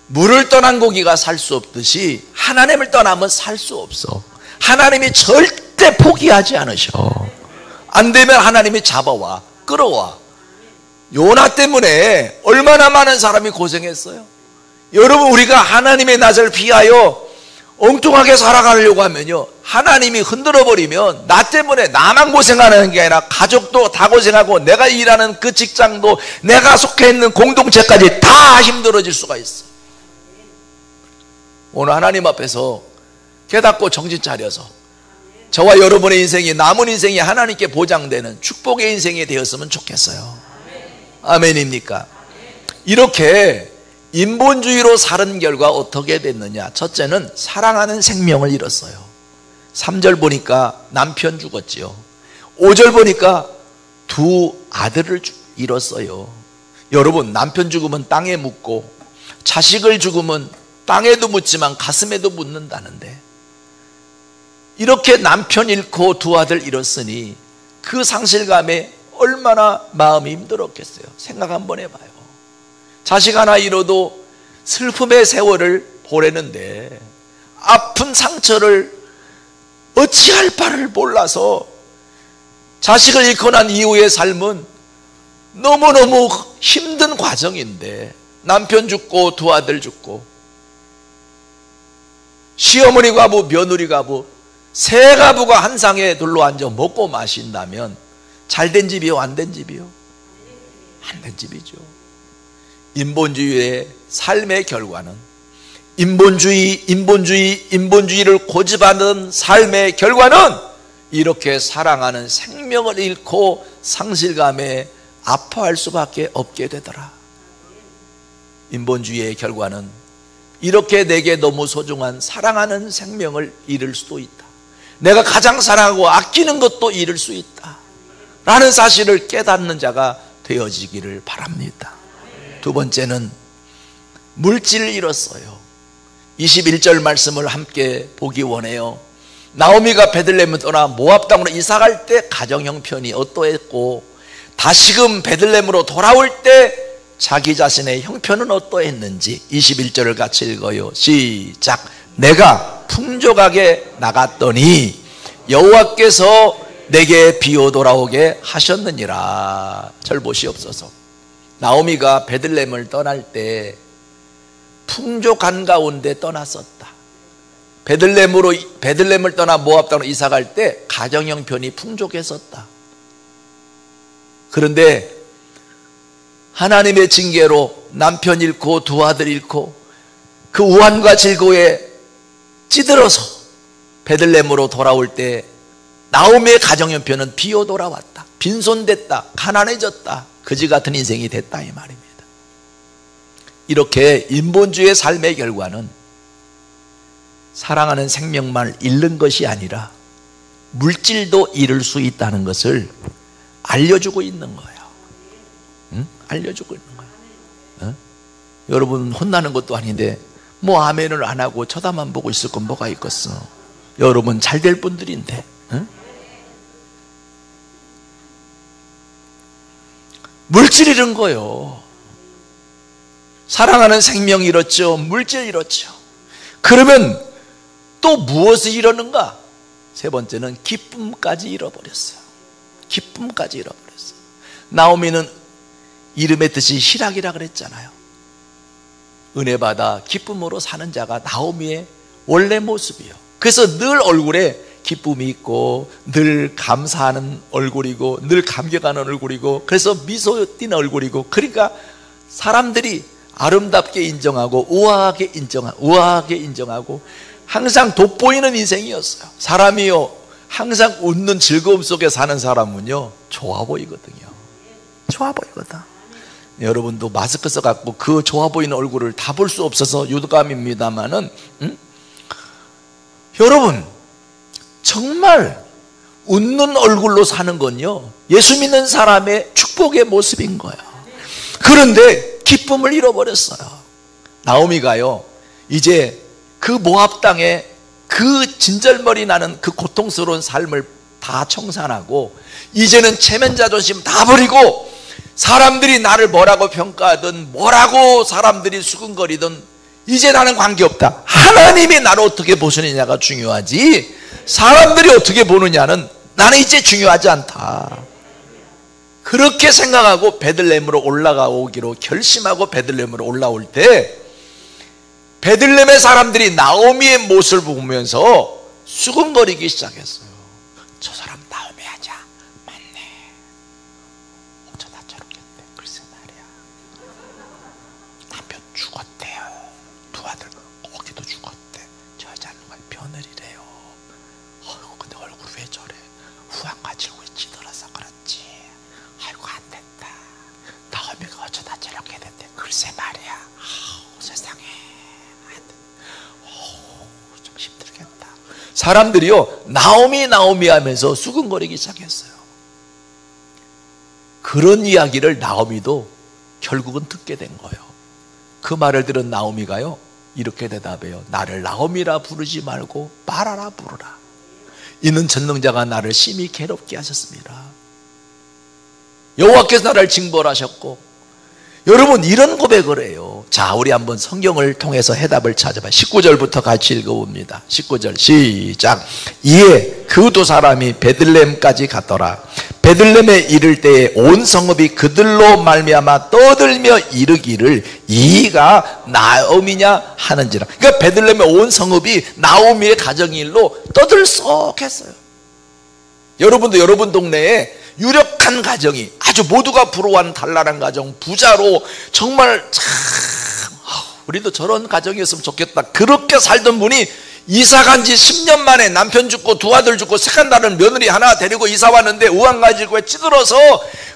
물을 떠난 고기가 살 수 없듯이 하나님을 떠나면 살 수 없어. 하나님이 절대 포기하지 않으셔. 안 되면 하나님이 잡아와, 끌어와. 요나 때문에 얼마나 많은 사람이 고생했어요. 여러분, 우리가 하나님의 낯을 피하여 엉뚱하게 살아가려고 하면요, 하나님이 흔들어버리면 나 때문에 나만 고생하는 게 아니라 가족도 다 고생하고 내가 일하는 그 직장도 내가 속해 있는 공동체까지 다 힘들어질 수가 있어. 오늘 하나님 앞에서 깨닫고 정신 차려서 저와 여러분의 인생이, 남은 인생이 하나님께 보장되는 축복의 인생이 되었으면 좋겠어요. 아멘입니까? 이렇게 인본주의로 사는 결과 어떻게 됐느냐? 첫째는 사랑하는 생명을 잃었어요. 3절 보니까 남편 죽었지요. 5절 보니까 두 아들을 잃었어요. 여러분, 남편 죽으면 땅에 묻고 자식을 죽으면 땅에도 묻지만 가슴에도 묻는다는데, 이렇게 남편 잃고 두 아들 잃었으니 그 상실감에 얼마나 마음이 힘들었겠어요. 생각 한번 해봐요. 자식 하나 잃어도 슬픔의 세월을 보내는데 아픈 상처를 어찌할 바를 몰라서 자식을 잃고 난 이후의 삶은 너무너무 힘든 과정인데, 남편 죽고 두 아들 죽고 시어머니 가부, 며느리 가부, 세 가부가 한 상에 둘러앉아 먹고 마신다면 잘 된 집이요, 안 된 집이요? 안 된 집이죠. 인본주의의 삶의 결과는 인본주의를 고집하는 삶의 결과는 이렇게 사랑하는 생명을 잃고 상실감에 아파할 수밖에 없게 되더라. 인본주의의 결과는 이렇게 내게 너무 소중한 사랑하는 생명을 잃을 수도 있다. 내가 가장 사랑하고 아끼는 것도 잃을 수 있다 라는 사실을 깨닫는 자가 되어지기를 바랍니다. 두 번째는 물질을 잃었어요. 21절 말씀을 함께 보기 원해요. 나오미가 베들레헴을 떠나 모압 땅으로 이사갈 때 가정 형편이 어떠했고 다시금 베들레헴으로 돌아올 때 자기 자신의 형편은 어떠했는지 21절을 같이 읽어요. 시작. 내가 풍족하게 나갔더니 여호와께서 내게 비어 돌아오게 하셨느니라. 절 보시옵소서. 나오미가 베들레헴을 떠날 때 풍족한 가운데 떠났었다. 베들레헴을 떠나 모압 땅으로 이사갈 때 가정 형편이 풍족했었다. 그런데 하나님의 징계로 남편 잃고 두 아들 잃고 그 우환과 질고에 찌들어서 베들레헴으로 돌아올 때 나오미의 가정 형편은 비어 돌아왔다. 빈손됐다. 가난해졌다. 거지 같은 인생이 됐다 이 말입니다. 이렇게 인본주의의 삶의 결과는 사랑하는 생명만 잃는 것이 아니라 물질도 잃을 수 있다는 것을 알려주고 있는 거예요. 응? 알려주고 있는 거예요. 응? 여러분 혼나는 것도 아닌데 뭐 아멘을 안 하고 쳐다만 보고 있을 건 뭐가 있겠어. 여러분 잘 될 분들인데. 응? 물질 잃은 거요. 사랑하는 생명 잃었죠. 물질 잃었죠. 그러면 또 무엇을 잃었는가? 세 번째는 기쁨까지 잃어버렸어요. 기쁨까지 잃어버렸어요. 나오미는 이름의 뜻이 희락이라 그랬잖아요. 은혜 받아 기쁨으로 사는 자가 나오미의 원래 모습이요. 그래서 늘 얼굴에 기쁨이 있고 늘 감사하는 얼굴이고 늘 감격하는 얼굴이고 그래서 미소 띤 얼굴이고 그러니까 사람들이 아름답게 인정하고 우아하게 인정하고 항상 돋보이는 인생이었어요. 사람이요 항상 웃는 즐거움 속에 사는 사람은요 좋아 보이거든요. 좋아 보이거든. 여러분도 마스크 써갖고 그 좋아 보이는 얼굴을 다 볼 수 없어서 유감입니다만은 여러분 정말 웃는 얼굴로 사는 건요 예수 믿는 사람의 축복의 모습인 거예요. 그런데 기쁨을 잃어버렸어요. 나오미가요 이제 그 모압 땅에 그 진절머리 나는 그 고통스러운 삶을 다 청산하고 이제는 체면 자존심 다 버리고 사람들이 나를 뭐라고 평가하든 뭐라고 사람들이 수근거리든 이제 나는 관계없다. 하나님이 나를 어떻게 보시느냐가 중요하지 사람들이 어떻게 보느냐는 나는 이제 중요하지 않다. 그렇게 생각하고 베들레헴으로 올라가오기로 결심하고 베들레헴으로 올라올 때 베들레헴의 사람들이 나오미의 모습을 보면서 수근거리기 시작했어요. 저 사람 나오미 하자. 맞네. 어쩌다 저렇게 했대. 글쎄 말이야. 남편 죽었대요. 두 아들 거기도 죽었대. 저 여자는 왜 며느리래요. 아이고 근데 얼굴 왜 저래. 후한과 질고에 찌들어서 그렇지. 아이고 안 됐다. 나오미가 어쩌다 저렇게 됐대. 글쎄 말이야. 세상에. 좀 힘들겠다. 사람들이요 나오미 하면서 수근거리기 시작했어요. 그런 이야기를 나오미도 결국은 듣게 된 거예요. 그 말을 들은 나오미가요 이렇게 대답해요. 나를 나오미라 부르지 말고 마라라 부르라. 이는 전능자가 나를 심히 괴롭게 하셨습니다. 여호와께서 나를 징벌하셨고. 여러분 이런 고백을 해요. 자 우리 한번 성경을 통해서 해답을 찾아봐요. 19절부터 같이 읽어봅니다. 19절 시작. 이에 그 두 사람이 베들레헴까지 갔더라. 베들레헴에 이를 때에 온 성읍이 그들로 말미암아 떠들며 이르기를 이가 나오미냐 하는지라. 그러니까 베들레헴의 온 성읍이 나오미의 가정일로 떠들썩했어요. 여러분도 여러분 동네에 유력한 가정이 아주 모두가 부러워하는 단란한 가정, 부자로 정말 참 우리도 저런 가정이었으면 좋겠다 그렇게 살던 분이 이사 간 지 10년 만에 남편 죽고 두 아들 죽고 색한다는 며느리 하나 데리고 이사 왔는데 우한가지구에 찌들어서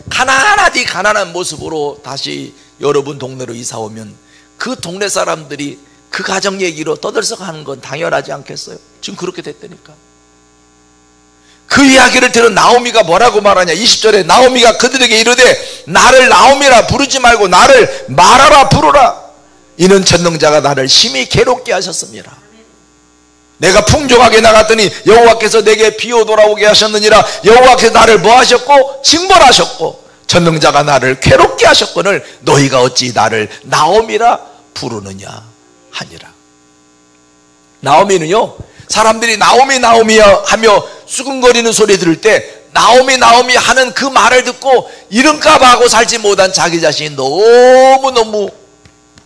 가난한 모습으로 다시 여러분 동네로 이사 오면 그 동네 사람들이 그 가정 얘기로 떠들썩하는 건 당연하지 않겠어요? 지금 그렇게 됐다니까. 그 이야기를 들은 나오미가 뭐라고 말하냐. 20절에 나오미가 그들에게 이르되 나를 나오미라 부르지 말고 나를 마라라 부르라. 이는 전능자가 나를 심히 괴롭게 하셨습니다. 내가 풍족하게 나갔더니 여호와께서 내게 비오 돌아오게 하셨느니라. 여호와께서 나를 뭐 하셨고 징벌하셨고 전능자가 나를 괴롭게 하셨거늘 너희가 어찌 나를 나오미라 부르느냐 하니라. 나오미는요, 사람들이 나오미 나오미 하며 수근거리는 소리 들을 때 나오미 나오미 하는 그 말을 듣고 이름값 하고 살지 못한 자기 자신이 너무너무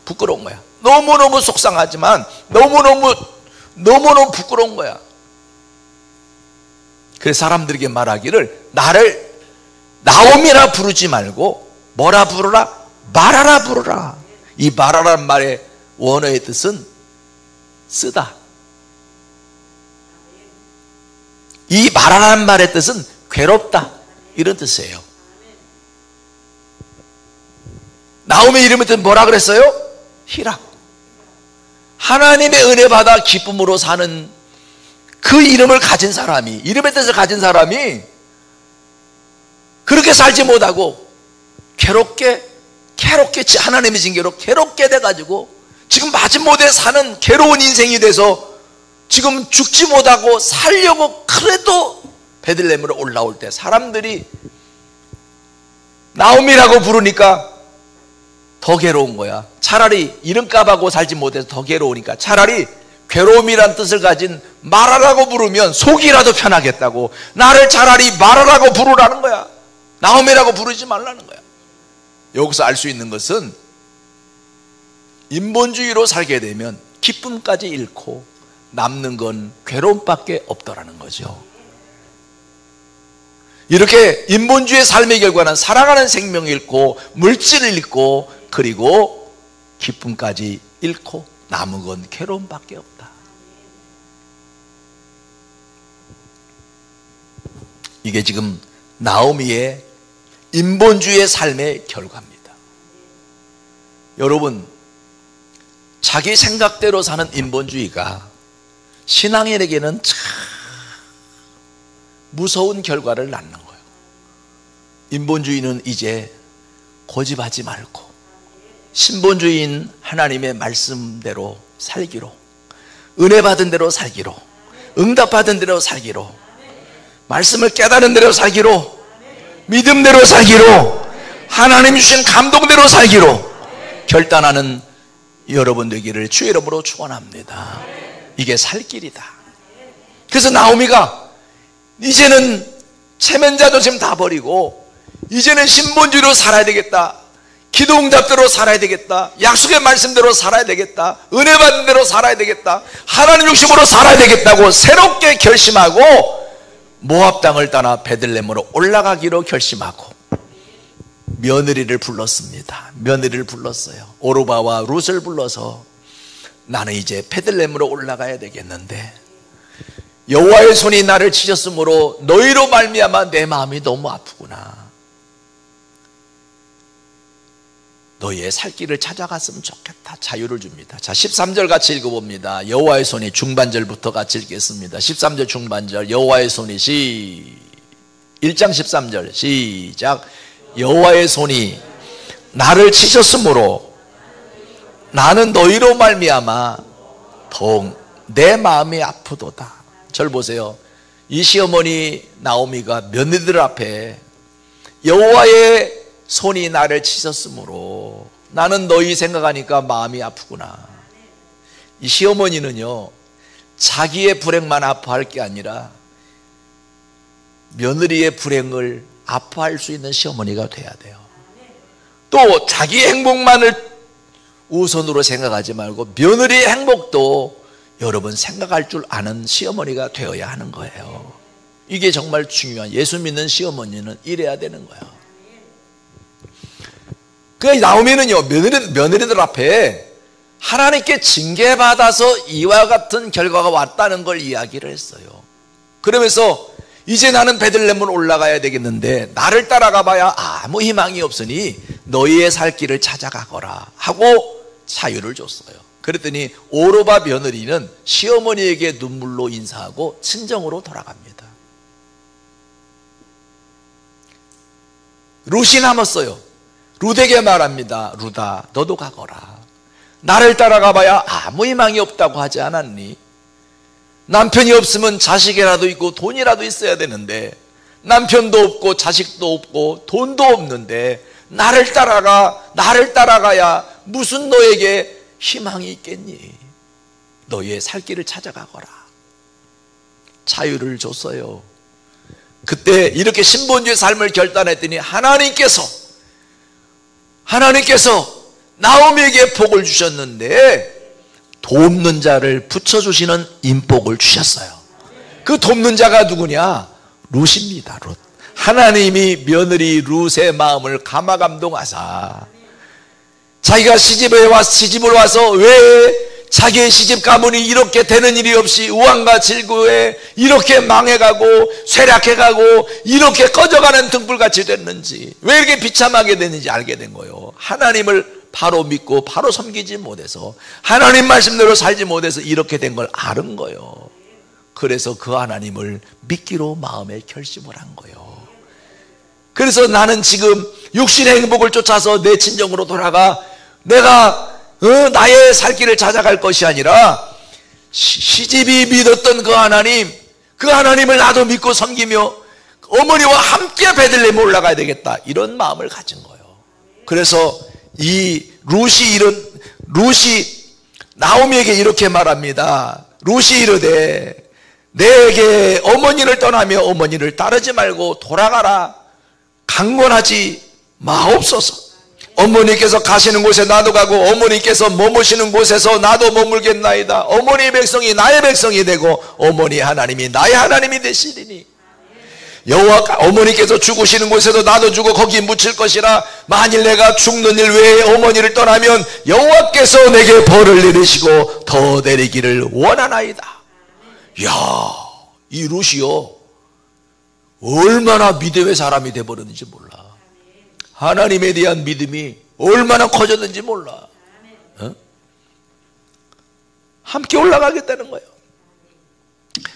부끄러운 거야. 너무너무 속상하지만 너무너무 부끄러운 거야. 그래서 사람들에게 말하기를 나를 나오미라 부르지 말고 뭐라 부르라? 마라라 부르라. 이 마라라는 말의 원어의 뜻은 쓰다. 이 마라라는 말의 뜻은 괴롭다 이런 뜻이에요. 나오미 이름의 뜻은 뭐라 그랬어요? 희락. 하나님의 은혜 받아 기쁨으로 사는 그 이름을 가진 사람이, 이름의 뜻을 가진 사람이 그렇게 살지 못하고 괴롭게 하나님의 징계로 괴롭게 돼가지고 지금 마지못에 사는 괴로운 인생이 돼서 지금 죽지 못하고 살려고 그래도 베들레헴으로 올라올 때 사람들이 나오미라고 부르니까 더 괴로운 거야. 차라리 이름값하고 살지 못해서 더 괴로우니까 차라리 괴로움이란 뜻을 가진 마라라고 부르면 속이라도 편하겠다고 나를 차라리 마라라고 부르라는 거야. 나오미라고 부르지 말라는 거야. 여기서 알 수 있는 것은 인본주의로 살게 되면 기쁨까지 잃고 남는 건 괴로움밖에 없더라는 거죠. 이렇게 인본주의의 삶의 결과는 사랑하는 생명을 잃고 물질을 잃고 그리고 기쁨까지 잃고 남은 건 괴로움밖에 없다. 이게 지금 나오미의 인본주의의 삶의 결과입니다. 여러분, 자기 생각대로 사는 인본주의가 신앙인에게는 참 무서운 결과를 낳는 거예요. 인본주의는 이제 고집하지 말고 신본주의인 하나님의 말씀대로 살기로, 은혜 받은 대로 살기로, 응답받은 대로 살기로, 말씀을 깨달은 대로 살기로, 믿음대로 살기로, 하나님 주신 감동대로 살기로 결단하는 여러분 되기를 주의 이름으로 축원합니다. 이게 살 길이다. 그래서 나오미가 이제는 체면자도 지금 다 버리고 이제는 신본주의로 살아야 되겠다, 기도 응답대로 살아야 되겠다, 약속의 말씀대로 살아야 되겠다, 은혜 받은 대로 살아야 되겠다, 하나님 중심으로 살아야 되겠다고 새롭게 결심하고 모압 땅을 떠나 베들레헴으로 올라가기로 결심하고 며느리를 불렀습니다. 며느리를 불렀어요. 오르바와 룻을 불러서 나는 이제 베들레헴으로 올라가야 되겠는데 여호와의 손이 나를 치셨으므로 너희로 말미암아 내 마음이 너무 아프구나. 너희의 살 길을 찾아갔으면 좋겠다. 자유를 줍니다. 자, 13절 같이 읽어봅니다. 여호와의 손이 중반절부터 같이 읽겠습니다. 13절 중반절 여호와의 손이 1장 13절 시작. 여호와의 손이 나를 치셨으므로 나는 너희로 말미암아 더욱 내 마음이 아프도다. 절 보세요. 이 시어머니 나오미가 며느리들 앞에 여호와의 손이 나를 치셨으므로 나는 너희 생각하니까 마음이 아프구나. 이 시어머니는요, 자기의 불행만 아파할 게 아니라 며느리의 불행을 아파할 수 있는 시어머니가 돼야 돼요. 또 자기의 행복만을 우선으로 생각하지 말고 며느리의 행복도 여러분 생각할 줄 아는 시어머니가 되어야 하는 거예요. 이게 정말 중요한, 예수 믿는 시어머니는 이래야 되는 거야. 그 나오미는요, 며느리들 앞에 하나님께 징계받아서 이와 같은 결과가 왔다는 걸 이야기를 했어요. 그러면서 이제 나는 베들레헴으로 올라가야 되겠는데 나를 따라가 봐야 아무 희망이 없으니 너희의 살 길을 찾아가거라 하고 자유를 줬어요. 그랬더니 오르바 며느리는 시어머니에게 눈물로 인사하고 친정으로 돌아갑니다. 룻이 남았어요. 룻에게 말합니다. 룻아, 너도 가거라. 나를 따라가 봐야 아무 희망이 없다고 하지 않았니? 남편이 없으면 자식이라도 있고 돈이라도 있어야 되는데 남편도 없고 자식도 없고 돈도 없는데 나를 따라가야 무슨 너에게 희망이 있겠니? 너의 살 길을 찾아가거라. 자유를 줬어요. 그때 이렇게 신본주의 삶을 결단했더니 하나님께서 나오미에게 복을 주셨는데 돕는 자를 붙여주시는 인복을 주셨어요. 그 돕는 자가 누구냐? 룻입니다. 룻. 하나님이 며느리 룻의 마음을 감화감동하사 자기가 시집을 와서 왜 자기의 시집 가문이 이렇게 되는 일이 없이 우환과 질구에 이렇게 망해가고 쇠락해가고 이렇게 꺼져가는 등불같이 됐는지, 왜 이렇게 비참하게 됐는지 알게 된 거예요. 하나님을 바로 믿고 바로 섬기지 못해서, 하나님 말씀대로 살지 못해서 이렇게 된 걸 아는 거예요. 그래서 그 하나님을 믿기로 마음에 결심을 한 거예요. 그래서 나는 지금 육신의 행복을 쫓아서 내 친정으로 돌아가 내가 나의 살 길을 찾아갈 것이 아니라 시집이 믿었던 그 하나님을 나도 믿고 섬기며 어머니와 함께 베들레헴에 올라가야 되겠다, 이런 마음을 가진 거예요. 그래서 이 룻이 나오미에게 이렇게 말합니다. 룻이 이르되 내게 어머니를 떠나며 어머니를 따르지 말고 돌아가라. 강권하지 마옵소서. 어머니께서 가시는 곳에 나도 가고 어머니께서 머무시는 곳에서 나도 머물겠나이다. 어머니 백성이 나의 백성이 되고 어머니 하나님이 나의 하나님이 되시리니 어머니께서 죽으시는 곳에도 나도 죽어 거기 묻힐 것이라. 만일 내가 죽는 일 외에 어머니를 떠나면 여호와께서 내게 벌을 내리시고 더 내리기를 원하나이다. 이야, 이 룻이요 얼마나 믿음의 사람이 되어버렸는지 몰라. 하나님에 대한 믿음이 얼마나 커졌는지 몰라. 함께 올라가겠다는 거예요.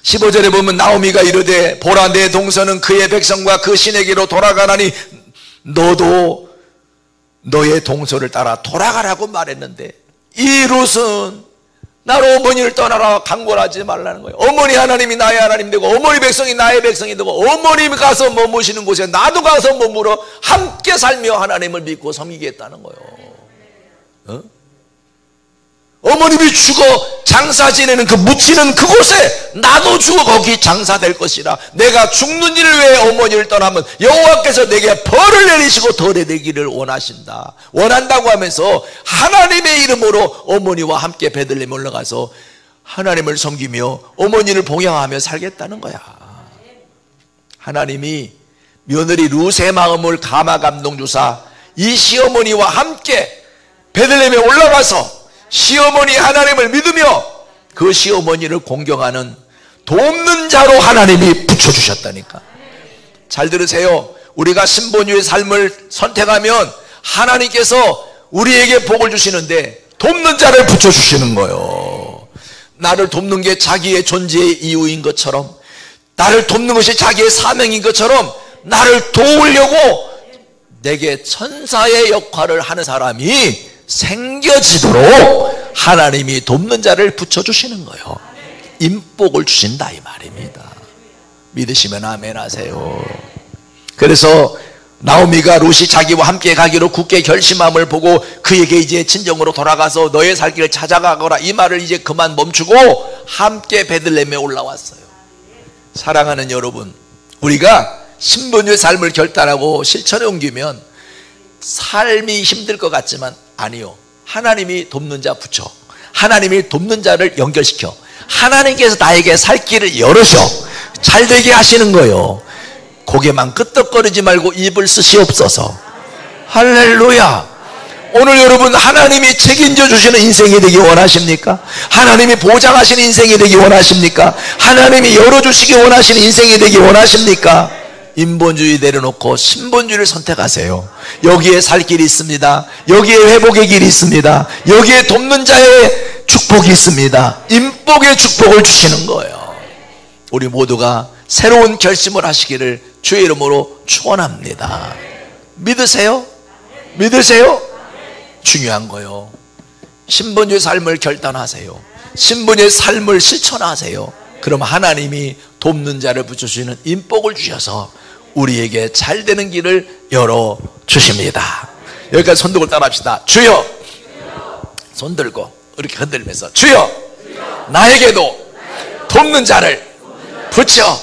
15절에 보면 나오미가 이르되 보라, 내 동서는 그의 백성과 그 신에게로 돌아가나니 너도 너의 동서를 따라 돌아가라고 말했는데, 이 룻은 나로 어머니를 떠나라 강권하지 말라는 거예요. 어머니 하나님이 나의 하나님 되고 어머니 백성이 나의 백성이 되고 어머님이 가서 머무시는 곳에 나도 가서 머물어 함께 살며 하나님을 믿고 섬기겠다는 거예요. 어머님이 죽어 장사 지내는 그 묻히는 그곳에 나도 죽어 거기 장사될 것이라. 내가 죽는 일을 위해 어머니를 떠나면 여호와께서 내게 벌을 내리시고 더 내리기를 원한다고 하면서 하나님의 이름으로 어머니와 함께 베들레헴에 올라가서 하나님을 섬기며 어머니를 봉양하며 살겠다는 거야. 하나님이 며느리 룻의 마음을 감화 감동 주사 이 시어머니와 함께 베들레헴에 올라가서 시어머니 하나님을 믿으며 그 시어머니를 공경하는 돕는 자로 하나님이 붙여주셨다니까. 잘 들으세요. 우리가 신본유의 삶을 선택하면 하나님께서 우리에게 복을 주시는데 돕는 자를 붙여주시는 거예요. 나를 돕는 게 자기의 존재의 이유인 것처럼, 나를 돕는 것이 자기의 사명인 것처럼 나를 도우려고 내게 천사의 역할을 하는 사람이 생겨지도록 하나님이 돕는 자를 붙여주시는 거예요. 인복을 주신다 이 말입니다. 믿으시면 아멘 하세요. 그래서 나오미가 룻이 자기와 함께 가기로 굳게 결심함을 보고 그에게 이제 친정으로 돌아가서 너의 살 길을 찾아가거라 이 말을 이제 그만 멈추고 함께 베들레헴에 올라왔어요. 사랑하는 여러분, 우리가 신본유의 삶을 결단하고 실천에 옮기면 삶이 힘들 것 같지만 아니요, 하나님이 돕는 자 붙여, 하나님이 돕는 자를 연결시켜, 하나님께서 나에게 살 길을 열으셔. 잘 되게 하시는 거예요. 고개만 끄덕거리지 말고 입을 쓰시옵소서. 할렐루야. 오늘 여러분 하나님이 책임져 주시는 인생이 되기 원하십니까? 하나님이 보장하시는 인생이 되기 원하십니까? 하나님이 열어주시기 원하시는 인생이 되기 원하십니까? 인본주의 내려놓고 신본주의를 선택하세요. 여기에 살 길이 있습니다. 여기에 회복의 길이 있습니다. 여기에 돕는 자의 축복이 있습니다. 인복의 축복을 주시는 거예요. 우리 모두가 새로운 결심을 하시기를 주의 이름으로 축원합니다. 믿으세요? 믿으세요? 중요한 거요. 신분주의 삶을 결단하세요. 신분의 삶을 실천하세요. 그럼 하나님이 돕는 자를 붙여주시는 인복을 주셔서 우리에게 잘 되는 길을 열어주십니다. 여기까지 손 들고 따라합시다. 주여, 손 들고 이렇게 흔들면서 주여, 나에게도 돕는 자를 붙여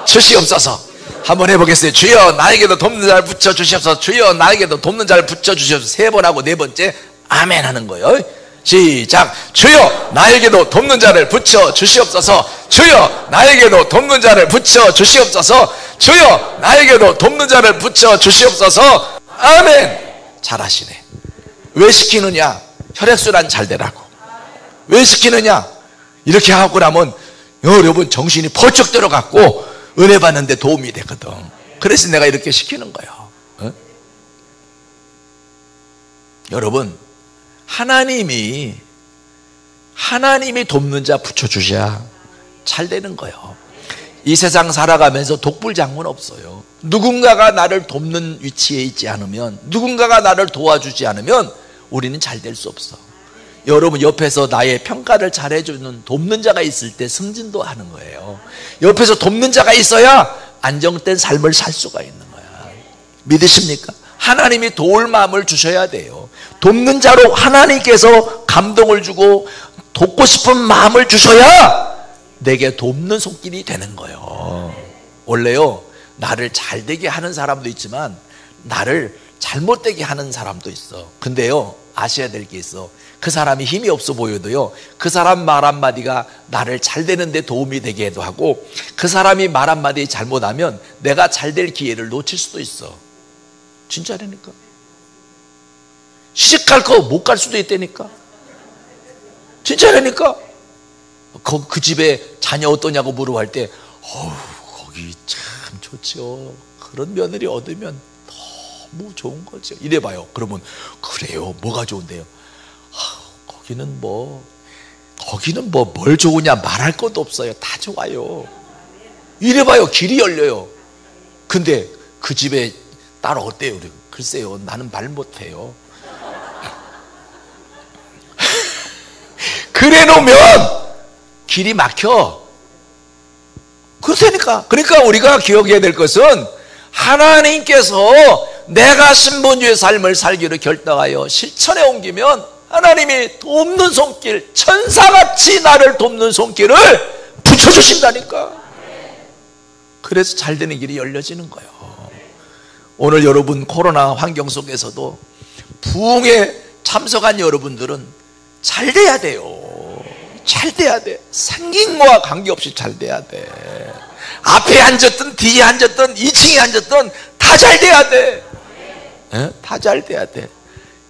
주시옵소서. 한번 해보겠어요. 주여, 나에게도 돕는 자를 붙여 주시옵소서. 주여, 나에게도 돕는 자를 붙여 주시옵소서. 세 번 하고 네 번째 아멘 하는 거예요. 시작. 주여, 나에게도 돕는 자를 붙여 주시옵소서. 주여, 나에게도 돕는 자를 붙여 주시옵소서. 주여, 나에게도 돕는 자를 붙여 주시옵소서. 아멘. 잘하시네. 왜 시키느냐? 혈액순환 잘 되라고. 왜 시키느냐? 이렇게 하고 나면 여러분 정신이 벌쩍 들어갔고 은혜 받는데 도움이 되거든. 그래서 내가 이렇게 시키는 거예요. 어? 여러분, 하나님이 돕는 자 붙여주셔야 잘 되는 거예요. 이 세상 살아가면서 독불장군 없어요. 누군가가 나를 돕는 위치에 있지 않으면, 누군가가 나를 도와주지 않으면 우리는 잘 될 수 없어. 여러분 옆에서 나의 평가를 잘해주는 돕는 자가 있을 때 승진도 하는 거예요. 옆에서 돕는 자가 있어야 안정된 삶을 살 수가 있는 거야. 믿으십니까? 하나님이 도울 마음을 주셔야 돼요. 돕는 자로 하나님께서 감동을 주고 돕고 싶은 마음을 주셔야 내게 돕는 손길이 되는 거예요. 원래요, 나를 잘되게 하는 사람도 있지만 나를 잘못되게 하는 사람도 있어. 근데요, 아셔야 될 게 있어. 그 사람이 힘이 없어 보여도요, 그 사람 말 한마디가 나를 잘 되는데 도움이 되게도 하고, 그 사람이 말 한마디 잘못하면 내가 잘 될 기회를 놓칠 수도 있어. 진짜라니까. 시집갈 거 못 갈 수도 있다니까. 진짜라니까. 그 집에 자녀 어떠냐고 물어볼 때 거기 참 좋죠. 그런 며느리 얻으면 너무 좋은 거죠. 이래봐요. 그러면 그래요, 뭐가 좋은데요? 거기는 뭘 좋으냐 말할 것도 없어요. 다 좋아요. 이래봐요. 길이 열려요. 근데 그 집에 딸 어때요? 글쎄요, 나는 말 못해요. 그래 놓으면 길이 막혀. 그렇다니까. 그러니까 우리가 기억해야 될 것은 하나님께서 내가 신분주의 삶을 살기로 결정하여 실천에 옮기면 하나님이 돕는 손길, 천사같이 나를 돕는 손길을 붙여주신다니까. 그래서 잘 되는 길이 열려지는 거예요. 오늘 여러분 코로나 환경 속에서도 부흥에 참석한 여러분들은 잘 돼야 돼요. 잘 돼야 돼. 생긴 거와 관계없이 잘 돼야 돼. 앞에 앉았든 뒤에 앉았든 2층에 앉았든 다 잘 돼야 돼. 다 잘 돼야 돼.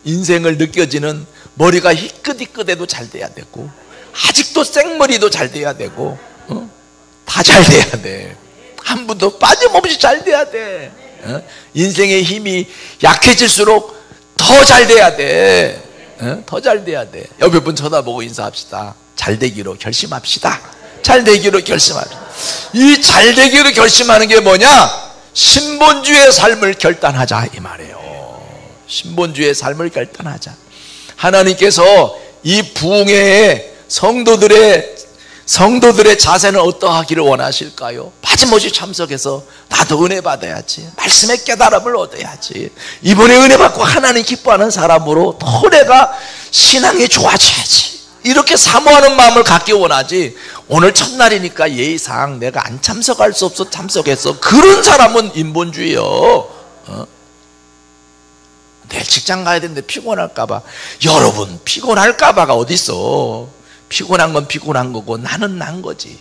인생을 느껴지는 머리가 희끗희끗해도 잘 돼야 되고, 아직도 생머리도 잘 돼야 되고, 다 잘 돼야 돼. 한 분도 빠짐없이 잘 돼야 돼. 인생의 힘이 약해질수록 더 잘 돼야 돼. 더 잘 돼야 돼. 옆에 분 쳐다보고 인사합시다. 잘 되기로 결심합시다. 잘 되기로 결심합시다. 이 잘 되기로 결심하는 게 뭐냐? 신본주의 삶을 결단하자 이 말이에요. 신본주의 삶을 결단하자. 하나님께서 이 부흥회에 성도들의 자세는 어떠하기를 원하실까요? 빠짐없이 참석해서 나도 은혜 받아야지, 말씀의 깨달음을 얻어야지, 이번에 은혜 받고 하나님 기뻐하는 사람으로 더 내가 신앙이 좋아져야지, 이렇게 사모하는 마음을 갖기 원하지, 오늘 첫날이니까 예의상 내가 안 참석할 수 없어 참석했어, 그런 사람은 인본주의요. 내일 직장 가야 되는데 피곤할까봐. 여러분, 피곤할까봐가 어딨어. 피곤한 건 피곤한 거고 나는 난 거지.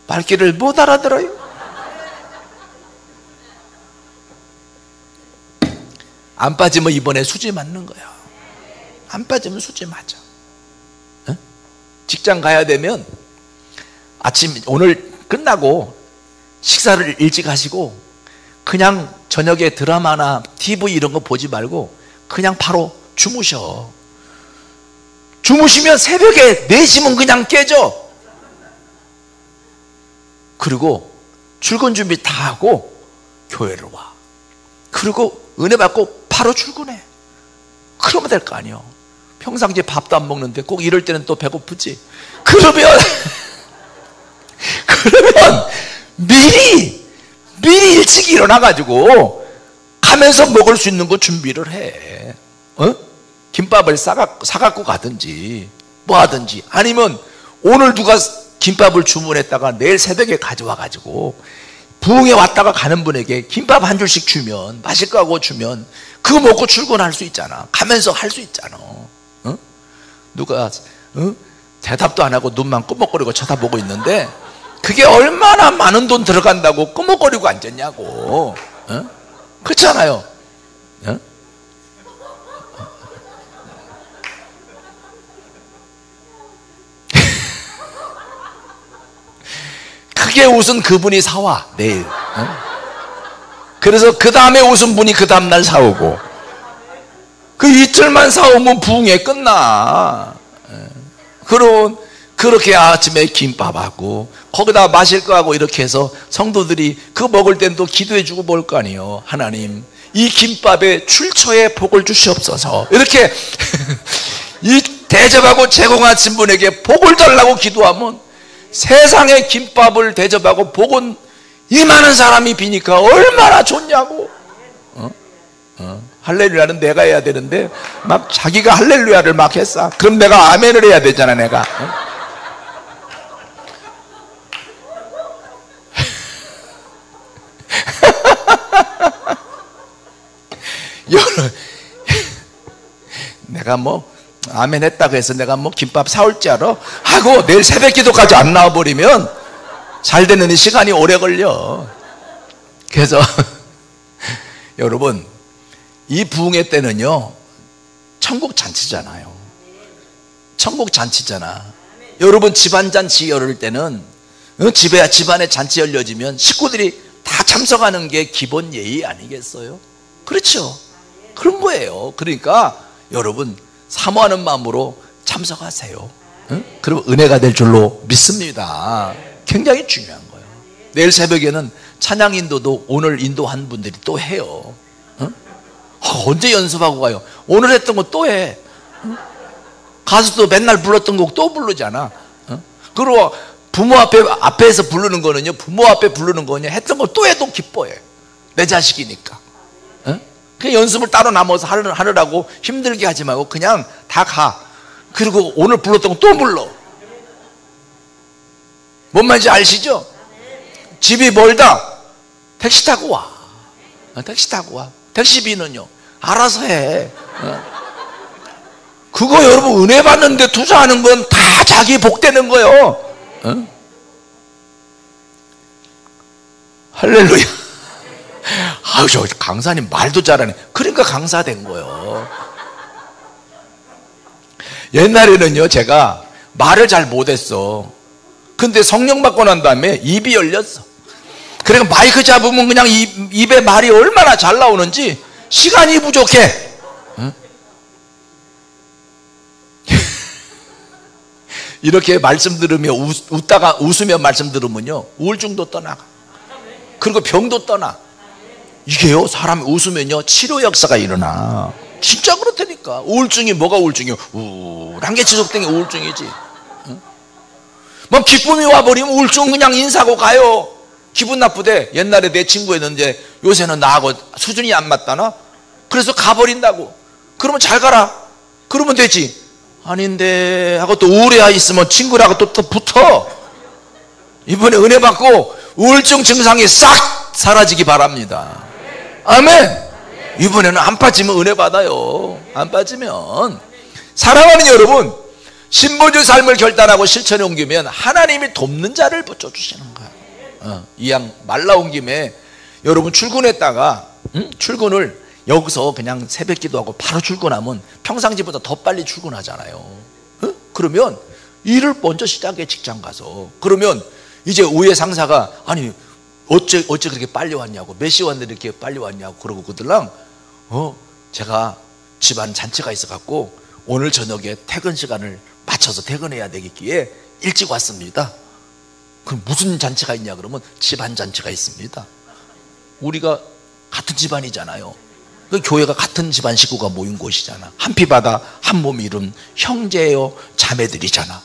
말귀를 못 알아들어요. 안 빠지면 이번에 수지 맞는 거야. 안 빠지면 수지 맞아. 어? 직장 가야 되면 아침 오늘 끝나고 식사를 일찍 하시고 그냥 저녁에 드라마나 TV 이런 거 보지 말고 그냥 바로 주무셔. 주무시면 새벽에 4시면 그냥 깨져. 그리고 출근 준비 다 하고 교회를 와. 그리고 은혜 받고 바로 출근해. 그러면 될 거 아니에요. 평상시에 밥도 안 먹는데 꼭 이럴 때는 또 배고프지. 그러면 미리 일찍 일어나가지고 가면서 먹을 수 있는 거 준비를 해. 어? 김밥을 사갖고 가든지 뭐 하든지, 아니면 오늘 누가 김밥을 주문했다가 내일 새벽에 가져와가지고 부흥회 왔다가 가는 분에게 김밥 한 줄씩 주면, 마실 거 하고 주면 그거 먹고 출근할 수 있잖아. 가면서 할 수 있잖아. 어? 누가 대답도 안 하고 눈만 끄먹거리고 쳐다보고 있는데 그게 얼마나 많은 돈 들어간다고 끄먹거리고 앉았냐고. 어? 그렇잖아요. 어? 크게 웃은 그분이 사와 내일. 어? 그래서 그 다음에 웃은 분이 그 다음날 사오고, 그 이틀만 사오면 부흥회 끝나. 그럼 그렇게 아침에 김밥하고 거기다 마실 거 하고 이렇게 해서 성도들이 그거 먹을 땐 또 기도해 주고 볼 거 아니에요. 하나님, 이 김밥에 출처에 복을 주시옵소서. 이렇게 이 대접하고 제공하신 분에게 복을 달라고 기도하면 세상에 김밥을 대접하고 복은 이 많은 사람이 비니까 얼마나 좋냐고. 할렐루야는 내가 해야 되는데 막 자기가 할렐루야를 막 했어. 그럼 내가 아멘을 해야 되잖아, 내가. 내가 뭐 아멘 했다고 해서 내가 뭐 김밥 사올 줄 알아? 하고 내일 새벽 기도까지 안 나와버리면 잘 되는 시간이 오래 걸려. 그래서 여러분, 이 부흥회 때는요 천국 잔치잖아요. 천국 잔치잖아. 여러분 집안 잔치 열릴 때는 집안에 잔치 열려지면 식구들이 다 참석하는 게 기본 예의 아니겠어요? 그렇죠? 그런 거예요. 그러니까 여러분 사모하는 마음으로 참석하세요. 응? 그럼 은혜가 될 줄로 믿습니다. 굉장히 중요한 거예요. 내일 새벽에는 찬양 인도도 오늘 인도한 분들이 또 해요. 응? 언제 연습하고 가요? 오늘 했던 거 또 해. 응? 가수도 맨날 불렀던 곡 또 부르잖아. 응? 그리고 부모 앞에서 부르는 거는요, 부모 앞에 부르는 거는요, 했던 거 또 해도 기뻐해. 내 자식이니까. 응? 그 연습을 따로 남아서 하느라고 힘들게 하지 말고 그냥 다 가. 그리고 오늘 불렀던 거 또 불러. 뭔 말인지 아시죠? 집이 멀다, 택시 타고 와. 택시 타고 와. 택시비는요 알아서 해. 그거 여러분 은혜 받는데 투자하는 건 다 자기 복 되는 거예요. 할렐루야. 아유, 저 강사님 말도 잘하네. 그러니까 강사 된 거예요. 옛날에는요 제가 말을 잘 못했어. 근데 성령 받고 난 다음에 입이 열렸어. 그러니까 마이크 잡으면 그냥 입에 말이 얼마나 잘 나오는지 시간이 부족해. 응? 이렇게 말씀 들으며 웃으며 말씀 들으면요 우울증도 떠나가. 그리고 병도 떠나. 이게요 사람이 웃으면요 치료 역사가 일어나. 진짜 그렇다니까. 우울증이 뭐가 우울증이요? 우울한 게 지속된 게 우울증이지. 응? 뭐 기쁨이 와버리면 우울증 그냥 인사하고 가요. 기분 나쁘대. 옛날에 내 친구였는데 요새는 나하고 수준이 안 맞다나? 그래서 가버린다고. 그러면 잘 가라. 그러면 되지. 아닌데 하고 또 우울해 있으면 친구라고 또 붙어. 이번에 은혜 받고 우울증 증상이 싹 사라지기 바랍니다. 아멘. 이번에는 안 빠지면 은혜 받아요. 안 빠지면. 사랑하는 여러분, 신분주의 삶을 결단하고 실천에 옮기면 하나님이 돕는 자를 붙여주시는 거야. 이 양 말 나온 김에 여러분 출근했다가 출근을 여기서 그냥 새벽 기도하고 바로 출근하면 평상시보다 더 빨리 출근하잖아요. 그러면 일을 먼저 시작해. 직장 가서 그러면 이제 위에 상사가 아니 어째 그렇게 빨리 왔냐고, 몇 시 왔는데 이렇게 빨리 왔냐고 그러고 그들랑 제가 집안 잔치가 있어갖고 오늘 저녁에 퇴근 시간을 맞춰서 퇴근해야 되겠기에 일찍 왔습니다. 그럼 무슨 잔치가 있냐 그러면 집안 잔치가 있습니다. 우리가 같은 집안이잖아요. 그 교회가 같은 집안 식구가 모인 곳이잖아. 한 피바다 한 몸 이룬 형제요 자매들이잖아.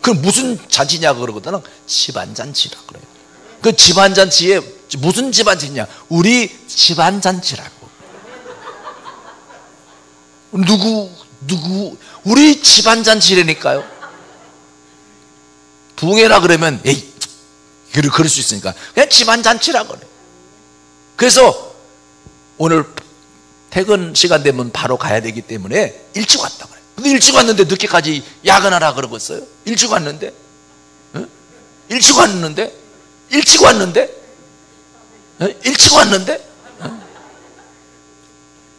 그럼 무슨 잔치냐 그러거든. 집안 잔치라 그래요. 그 집안 잔치에 무슨 집안 잔치냐? 우리 집안 잔치라고. 누구 우리 집안 잔치라니까요. 부흥회라 그러면 에이 그럴 수 있으니까 그냥 집안 잔치라 그래. 그래서 오늘 퇴근 시간 되면 바로 가야 되기 때문에 일찍 왔다 그래. 근데 일찍 왔는데 늦게까지 야근하라 그러고 있어요. 일찍 왔는데 일찍 왔는데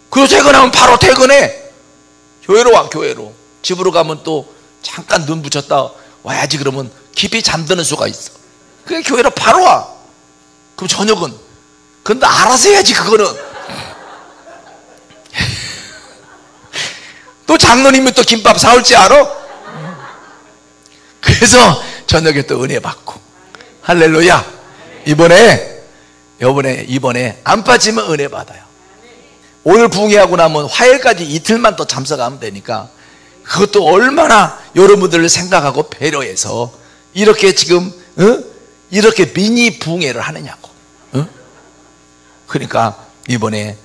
그리고 퇴근하면 바로 퇴근해. 교회로 와. 교회로. 집으로 가면 또 잠깐 눈 붙였다 와야지. 그러면 깊이 잠드는 수가 있어. 그게 교회로 바로 와. 그럼 저녁은 근데 알아서 해야지. 그거는 또 장로님이 또 김밥 사올지 알아? 그래서 저녁에 또 은혜 받고. 할렐루야. 이번에 안 빠지면 은혜 받아요. 오늘 부흥회하고 나면 화요일까지 이틀만 더 참석하면 되니까 그것도 얼마나 여러분들을 생각하고 배려해서 이렇게 지금 이렇게 미니 부흥회를 하느냐고. 그러니까 이번에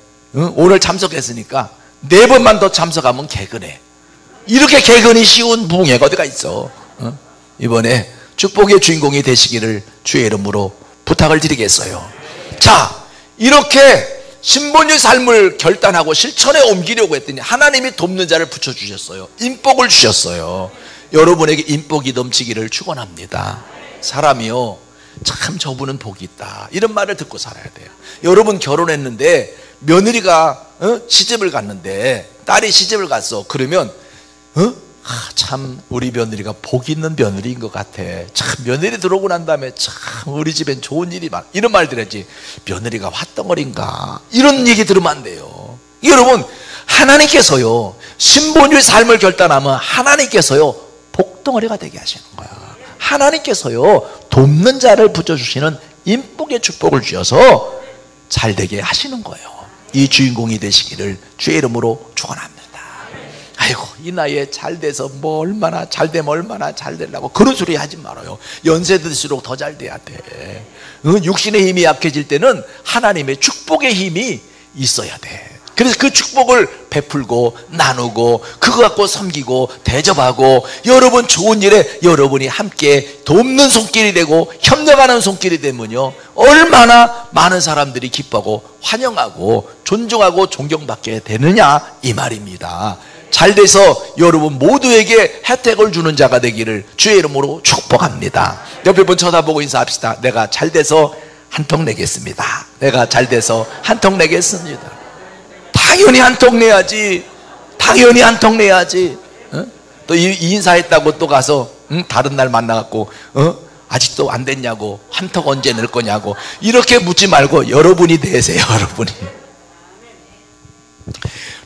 오늘 참석했으니까 4번만 더 참석하면 개근해. 이렇게 개근이 쉬운 부흥회가 어디가 있어. 이번에 축복의 주인공이 되시기를 주의 이름으로 부탁을 드리겠어요. 자, 이렇게 신본주의 삶을 결단하고 실천에 옮기려고 했더니 하나님이 돕는 자를 붙여주셨어요. 인복을 주셨어요. 여러분에게 인복이 넘치기를 축원합니다. 사람이요, 참 저분은 복이 있다, 이런 말을 듣고 살아야 돼요. 여러분 결혼했는데 며느리가 시집을 갔는데 딸이 시집을 갔어. 그러면 참 우리 며느리가 복 있는 며느리인 것 같아. 참 며느리 들어오고 난 다음에 참 우리 집엔 좋은 일이 많아. 이런 말 들어야지. 며느리가 화덩어리인가, 이런 얘기 들으면 안 돼요. 여러분, 하나님께서요 신본주의 삶을 결단하면 하나님께서요 복덩어리가 되게 하시는 거야. 하나님께서요 돕는 자를 붙여주시는 인복의 축복을 주셔서 잘 되게 하시는 거예요. 이 주인공이 되시기를 주의 이름으로 축원합니다. 아이고, 이 나이에 잘 돼서 뭐 얼마나 잘 되면 얼마나 잘 되려고 그런 소리 하지 말아요. 연세 들수록 더 잘 돼야 돼. 육신의 힘이 약해질 때는 하나님의 축복의 힘이 있어야 돼. 그래서 그 축복을 베풀고 나누고 그거 갖고 섬기고 대접하고 여러분 좋은 일에 여러분이 함께 돕는 손길이 되고 협력하는 손길이 되면요 얼마나 많은 사람들이 기뻐하고 환영하고 존중하고 존경받게 되느냐, 이 말입니다. 잘 돼서 여러분 모두에게 혜택을 주는 자가 되기를 주의 이름으로 축복합니다. 옆에 분 쳐다보고 인사합시다. 내가 잘 돼서 한 통 내겠습니다. 내가 잘 돼서 한 통 내겠습니다. 당연히 한 통 내야지. 당연히 한 통 내야지. 또 인사했다고 또 가서 다른 날 만나갖고 아직도 안 됐냐고, 한 통 언제 낼 거냐고 이렇게 묻지 말고 여러분이 내세요. 여러분이.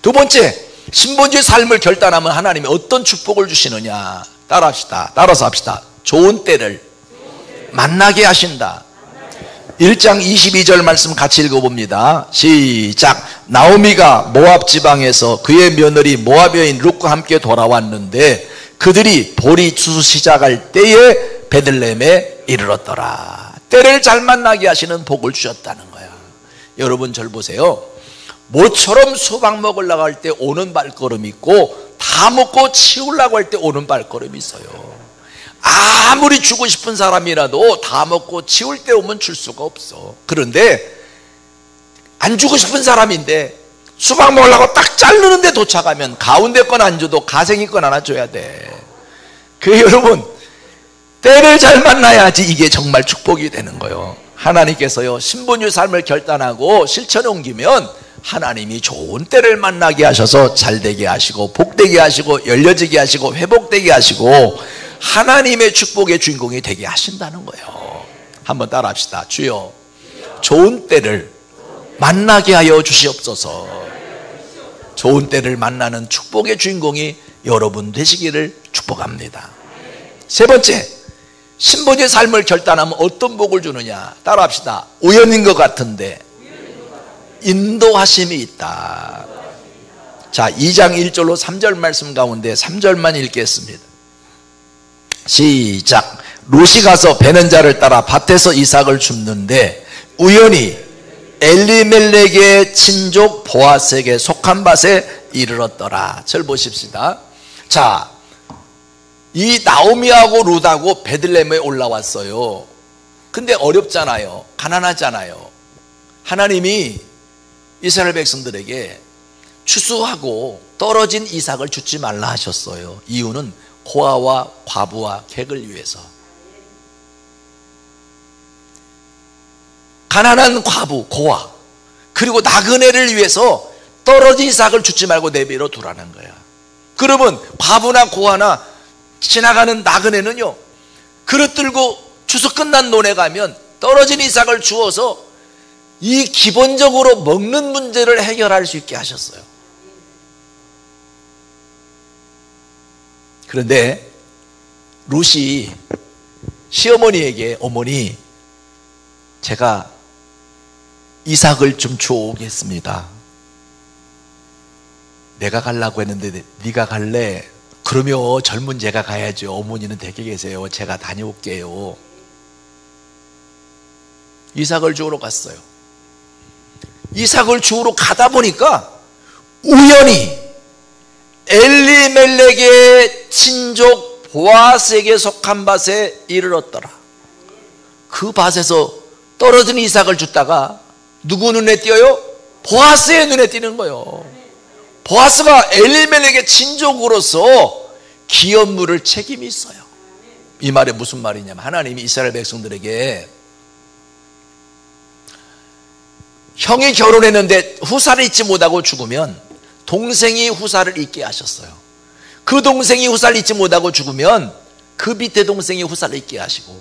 두 번째, 신본주의 삶을 결단하면 하나님이 어떤 축복을 주시느냐, 따라서 합시다. 좋은 때를 만나게 하신다. 1장 22절 말씀 같이 읽어봅니다. 시작. 나오미가 모압 지방에서 그의 며느리 모압 여인 룻과 함께 돌아왔는데 그들이 보리 추수 시작할 때에 베들레헴에 이르렀더라. 때를 잘 만나게 하시는 복을 주셨다는 거야. 여러분 절 보세요. 모처럼 수박 먹으려고 할 때 오는 발걸음이 있고 다 먹고 치우려고 할 때 오는 발걸음이 있어요. 아무리 주고 싶은 사람이라도 다 먹고 치울 때 오면 줄 수가 없어. 그런데 안 주고 싶은 사람인데 수박 먹으려고 딱 자르는데 도착하면 가운데 건 안 줘도 가생이 건 하나 줘야 돼. 그 여러분, 때를 잘 만나야지 이게 정말 축복이 되는 거예요. 하나님께서요, 신분의 삶을 결단하고 실천에 옮기면 하나님이 좋은 때를 만나게 하셔서 잘되게 하시고 복되게 하시고 열려지게 하시고 회복되게 하시고 하나님의 축복의 주인공이 되게 하신다는 거예요. 한번 따라 합시다. 주여, 좋은 때를 만나게 하여 주시옵소서. 좋은 때를 만나는 축복의 주인공이 여러분 되시기를 축복합니다. 세 번째, 신분의 삶을 결단하면 어떤 복을 주느냐? 따라 합시다. 우연인 것 같은데 인도하심이 있다. 자, 2장 1절로 3절 말씀 가운데 3절만 읽겠습니다. 시작. 롯이 가서 베는 자를 따라 밭에서 이삭을 줍는데 우연히 엘리멜렉의 친족 보아스에게 속한 밭에 이르렀더라. 절 보십시다. 자, 이 나오미하고 룻하고 베들레헴에 올라왔어요. 근데 어렵잖아요. 가난하잖아요. 하나님이 이스라엘 백성들에게 추수하고 떨어진 이삭을 주지 말라 하셨어요. 이유는 고아와 과부와 객을 위해서. 가난한 과부, 고아, 그리고 나그네를 위해서 떨어진 이삭을 주지 말고 내비로 두라는 거야. 그러면 과부나 고아나 지나가는 나그네는요, 그릇 들고 추수 끝난 논에 가면 떨어진 이삭을 주어서 이 기본적으로 먹는 문제를 해결할 수 있게 하셨어요. 그런데 룻이 시어머니에게, 어머니, 제가 이삭을 좀 주오겠습니다. 내가 가려고 했는데 네가 갈래? 그러면 젊은 제가 가야죠. 어머니는 댁에 계세요. 제가 다녀올게요. 이삭을 주우러 갔어요. 이삭을 주우러 가다 보니까 우연히 엘리멜렉의 친족 보아스에게 속한 밭에 이르렀더라. 그 밭에서 떨어진 이삭을 줬다가 누구 눈에 띄어요? 보아스의 눈에 띄는 거예요. 보아스가 엘리멜렉의 친족으로서 기업물을 책임이 있어요. 이 말이 무슨 말이냐면 하나님이 이스라엘 백성들에게 형이 결혼했는데 후사를 잊지 못하고 죽으면 동생이 후사를 잊게 하셨어요. 그 동생이 후사를 잊지 못하고 죽으면 그 밑에 동생이 후사를 잊게 하시고,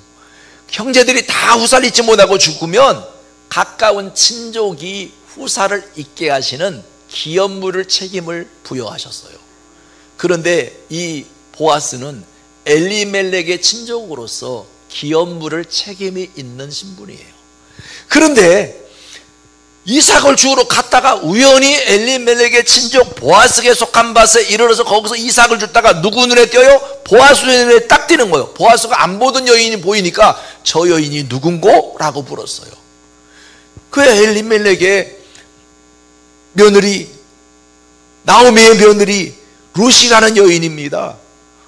형제들이 다 후사를 잊지 못하고 죽으면 가까운 친족이 후사를 잊게 하시는 기업물을 책임을 부여하셨어요. 그런데 이 보아스는 엘리멜렉의 친족으로서 기업물을 책임이 있는 신분이에요. 그런데 이삭을 주우러 갔다가 우연히 엘리멜렉의 친족 보아스에게 속한 밭에 이르러서 거기서 이삭을 줬다가 누구 눈에 띄어요? 보아스 눈에 딱 띄는 거예요. 보아스가 안 보던 여인이 보이니까 저 여인이 누군고? 라고 물었어요. 그 엘리멜렉의 며느리, 나오미의 며느리 룻이라는 여인입니다.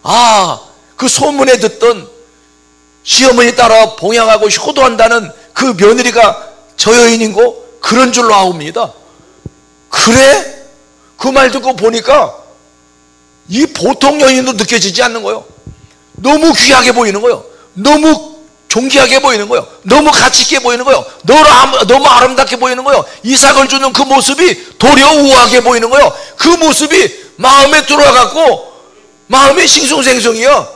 아, 그 소문에 듣던 시어머니 따라 봉양하고 효도한다는 그 며느리가 저 여인인고? 그런 줄로 아옵니다. 그래? 그 말 듣고 보니까 이 보통 여인도 느껴지지 않는 거예요. 너무 귀하게 보이는 거예요. 너무 존귀하게 보이는 거예요. 너무 가치 있게 보이는 거예요. 너무 아름답게 보이는 거예요. 이삭을 주는 그 모습이 도리어 우아하게 보이는 거예요. 그 모습이 마음에 들어와갖고 마음이 싱숭생숭이야.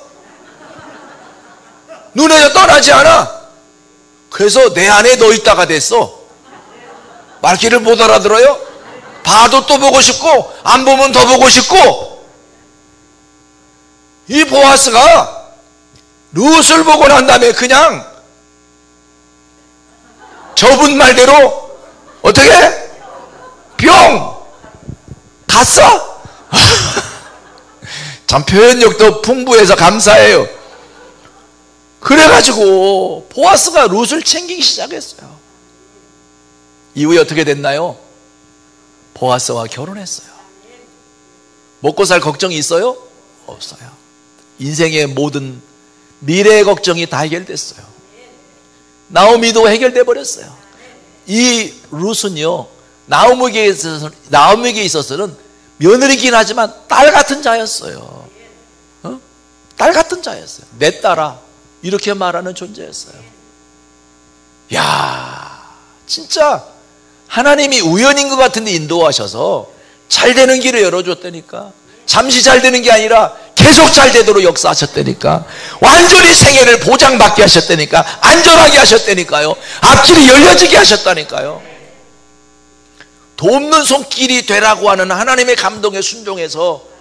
눈에서 떠나지 않아. 그래서 내 안에 너 있다가 됐어. 말귀를 못 알아들어요? 봐도 또 보고 싶고 안 보면 더 보고 싶고. 이 보아스가 룻을 보고 난 다음에 그냥 저분 말대로 어떻게? 뿅! 갔어? 참 표현력도 풍부해서 감사해요. 그래가지고 보아스가 룻을 챙기기 시작했어요. 이후에 어떻게 됐나요? 보아스와 결혼했어요. 먹고 살 걱정이 있어요? 없어요. 인생의 모든 미래의 걱정이 다 해결됐어요. 나오미도 해결돼 버렸어요. 이 룻은요, 나오미에게 있어서는 며느리긴 하지만 딸 같은 자였어요. 딸 같은 자였어요. 내 딸아, 이렇게 말하는 존재였어요. 야, 진짜 하나님이 우연인 것 같은데 인도하셔서 잘 되는 길을 열어줬다니까. 잠시 잘 되는 게 아니라 계속 잘 되도록 역사하셨다니까. 완전히 생애를 보장받게 하셨다니까. 안전하게 하셨다니까요. 앞길이 열려지게 하셨다니까요. 돕는 손길이 되라고 하는 하나님의 감동에 순종해서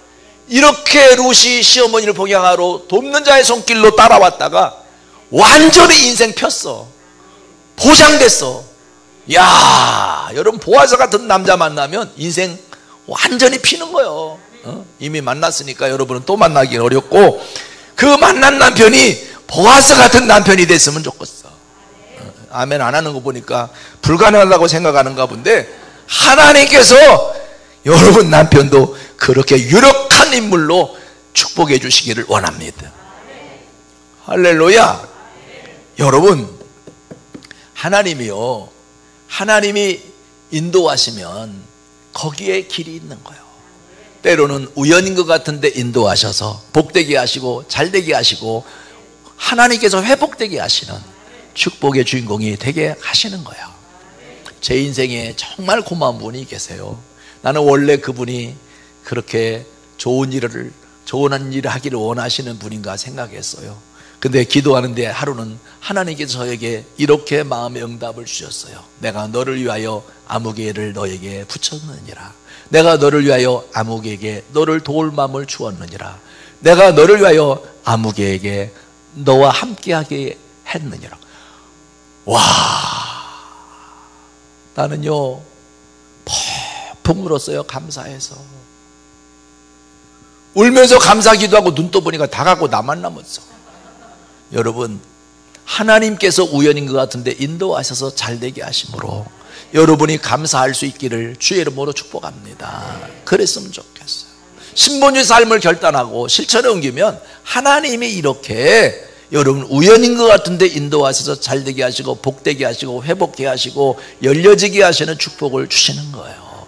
이렇게 룻이 시어머니를 복양하러 돕는 자의 손길로 따라왔다가 완전히 인생 폈어. 보장됐어. 야, 여러분, 보아스 같은 남자 만나면 인생 완전히 피는 거예요. 이미 만났으니까 여러분은 또 만나기 어렵고, 그 만난 남편이 보아스 같은 남편이 됐으면 좋겠어. 아멘 안 하는 거 보니까 불가능하다고 생각하는가 본데, 하나님께서 여러분 남편도 그렇게 유력한 인물로 축복해 주시기를 원합니다. 할렐루야. 여러분, 하나님이요, 하나님이 인도하시면 거기에 길이 있는 거예요. 때로는 우연인 것 같은데 인도하셔서 복되게 하시고 잘되게 하시고 하나님께서 회복되게 하시는 축복의 주인공이 되게 하시는 거예요. 제 인생에 정말 고마운 분이 계세요. 나는 원래 그분이 그렇게 좋은 일을 하기를 원하시는 분인가 생각했어요. 근데 기도하는데 하루는 하나님께서 저에게 이렇게 마음의 응답을 주셨어요. 내가 너를 위하여 아무개를 너에게 붙였느니라. 내가 너를 위하여 아무개에게 너를 도울 마음을 주었느니라. 내가 너를 위하여 아무개에게 너와 함께하게 했느니라. 와, 나는요 펑펑 울었어요. 감사해서 울면서 감사기도 하고 눈 떠보니까 다 가고 나만 남았어. 여러분, 하나님께서 우연인 것 같은데 인도하셔서 잘되게 하심으로 여러분이 감사할 수 있기를 주의 이름으로 축복합니다. 그랬으면 좋겠어요. 신본주의 삶을 결단하고 실천에 옮기면 하나님이 이렇게 여러분 우연인 것 같은데 인도하셔서 잘되게 하시고 복되게 하시고 회복되게 하시고 열려지게 하시는 축복을 주시는 거예요.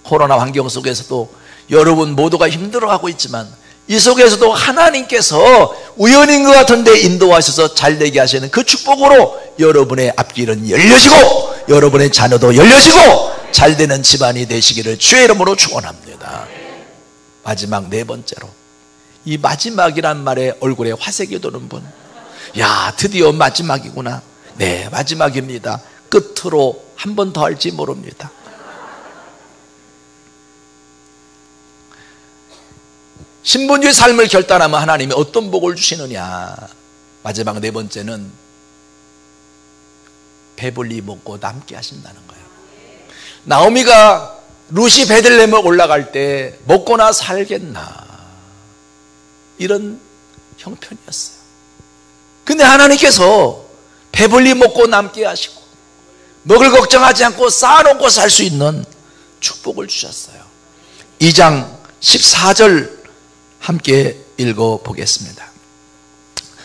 코로나 환경 속에서도 여러분 모두가 힘들어하고 있지만 이 속에서도 하나님께서 우연인 것 같은데 인도하셔서 잘되게 하시는 그 축복으로 여러분의 앞길은 열려지고 여러분의 자녀도 열려지고 잘되는 집안이 되시기를 주의 이름으로 축원합니다. 마지막 네 번째로, 이 마지막이란 말에 얼굴에 화색이 도는 분. 야, 드디어 마지막이구나. 네, 마지막입니다. 끝으로 한 번 더 할지 모릅니다. 신분주의 삶을 결단하면 하나님이 어떤 복을 주시느냐. 마지막 네 번째는 배불리 먹고 남게 하신다는 거예요. 나오미가 룻이 베들레헴을 올라갈 때 먹고나 살겠나, 이런 형편이었어요. 근데 하나님께서 배불리 먹고 남게 하시고 먹을 걱정하지 않고 쌓아놓고 살 수 있는 축복을 주셨어요. 2장 14절 함께 읽어보겠습니다.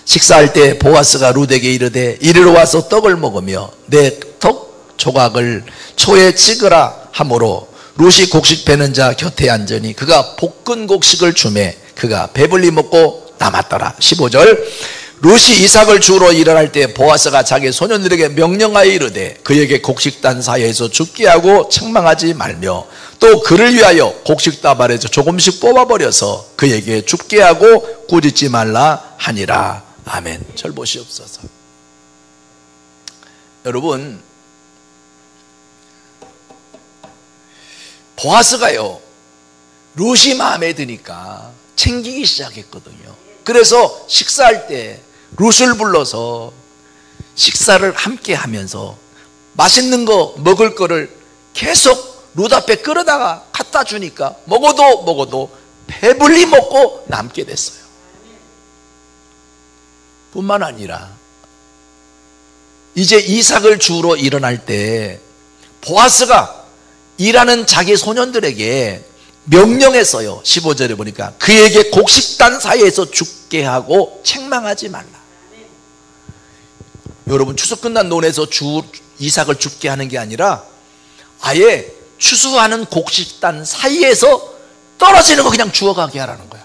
식사할 때 보아스가 룻에게 이르되 이리로 와서 떡을 먹으며 내 떡 조각을 초에 찍으라 하므로 룻이 곡식 베는 자 곁에 앉으니 그가 볶은 곡식을 주매 그가 배불리 먹고 남았더라. 15절, 룻이 이삭을 주우러 일어날 때 보아스가 자기 소년들에게 명령하여 이르되 그에게 곡식단 사이에서 죽게 하고 책망하지 말며 또 그를 위하여 곡식다발에서 조금씩 뽑아버려서 그에게 죽게 하고 꾸짖지 말라 하니라. 아멘. 절 보시옵소서. 여러분, 보아스가요 룻이 마음에 드니까 챙기기 시작했거든요. 그래서 식사할 때 룻을 불러서 식사를 함께 하면서 맛있는 거 먹을 거를 계속 룻 앞에 끌어다가 갖다 주니까 먹어도 배불리 먹고 남게 됐어요. 뿐만 아니라 이제 이삭을 주우러 일어날 때 보아스가 일하는 자기 소년들에게 명령했어요. 15절에 보니까 그에게 곡식단 사이에서 죽게 하고 책망하지 말라. 여러분, 추수 끝난 논에서 이삭을 죽게 하는 게 아니라 아예 추수하는 곡식단 사이에서 떨어지는 거 그냥 주워가게 하라는 거야.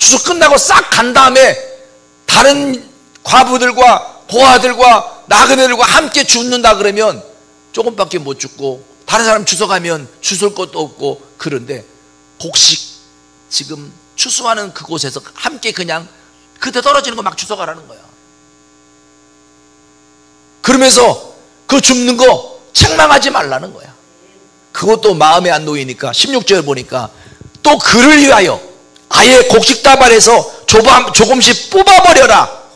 추수 끝나고 싹 간 다음에 다른 과부들과 고아들과 나그네들과 함께 죽는다 그러면 조금밖에 못 죽고 다른 사람 추수 가면 추수할 것도 없고, 그런데 곡식 지금 추수하는 그곳에서 함께 그냥 그때 떨어지는 거 막 추수가라는 거야. 그러면서 그 줍는 거 책망하지 말라는 거야. 그것도 마음에 안 놓이니까 16절 보니까 또 그를 위하여 아예 곡식 다발에서 조금씩 뽑아버려라.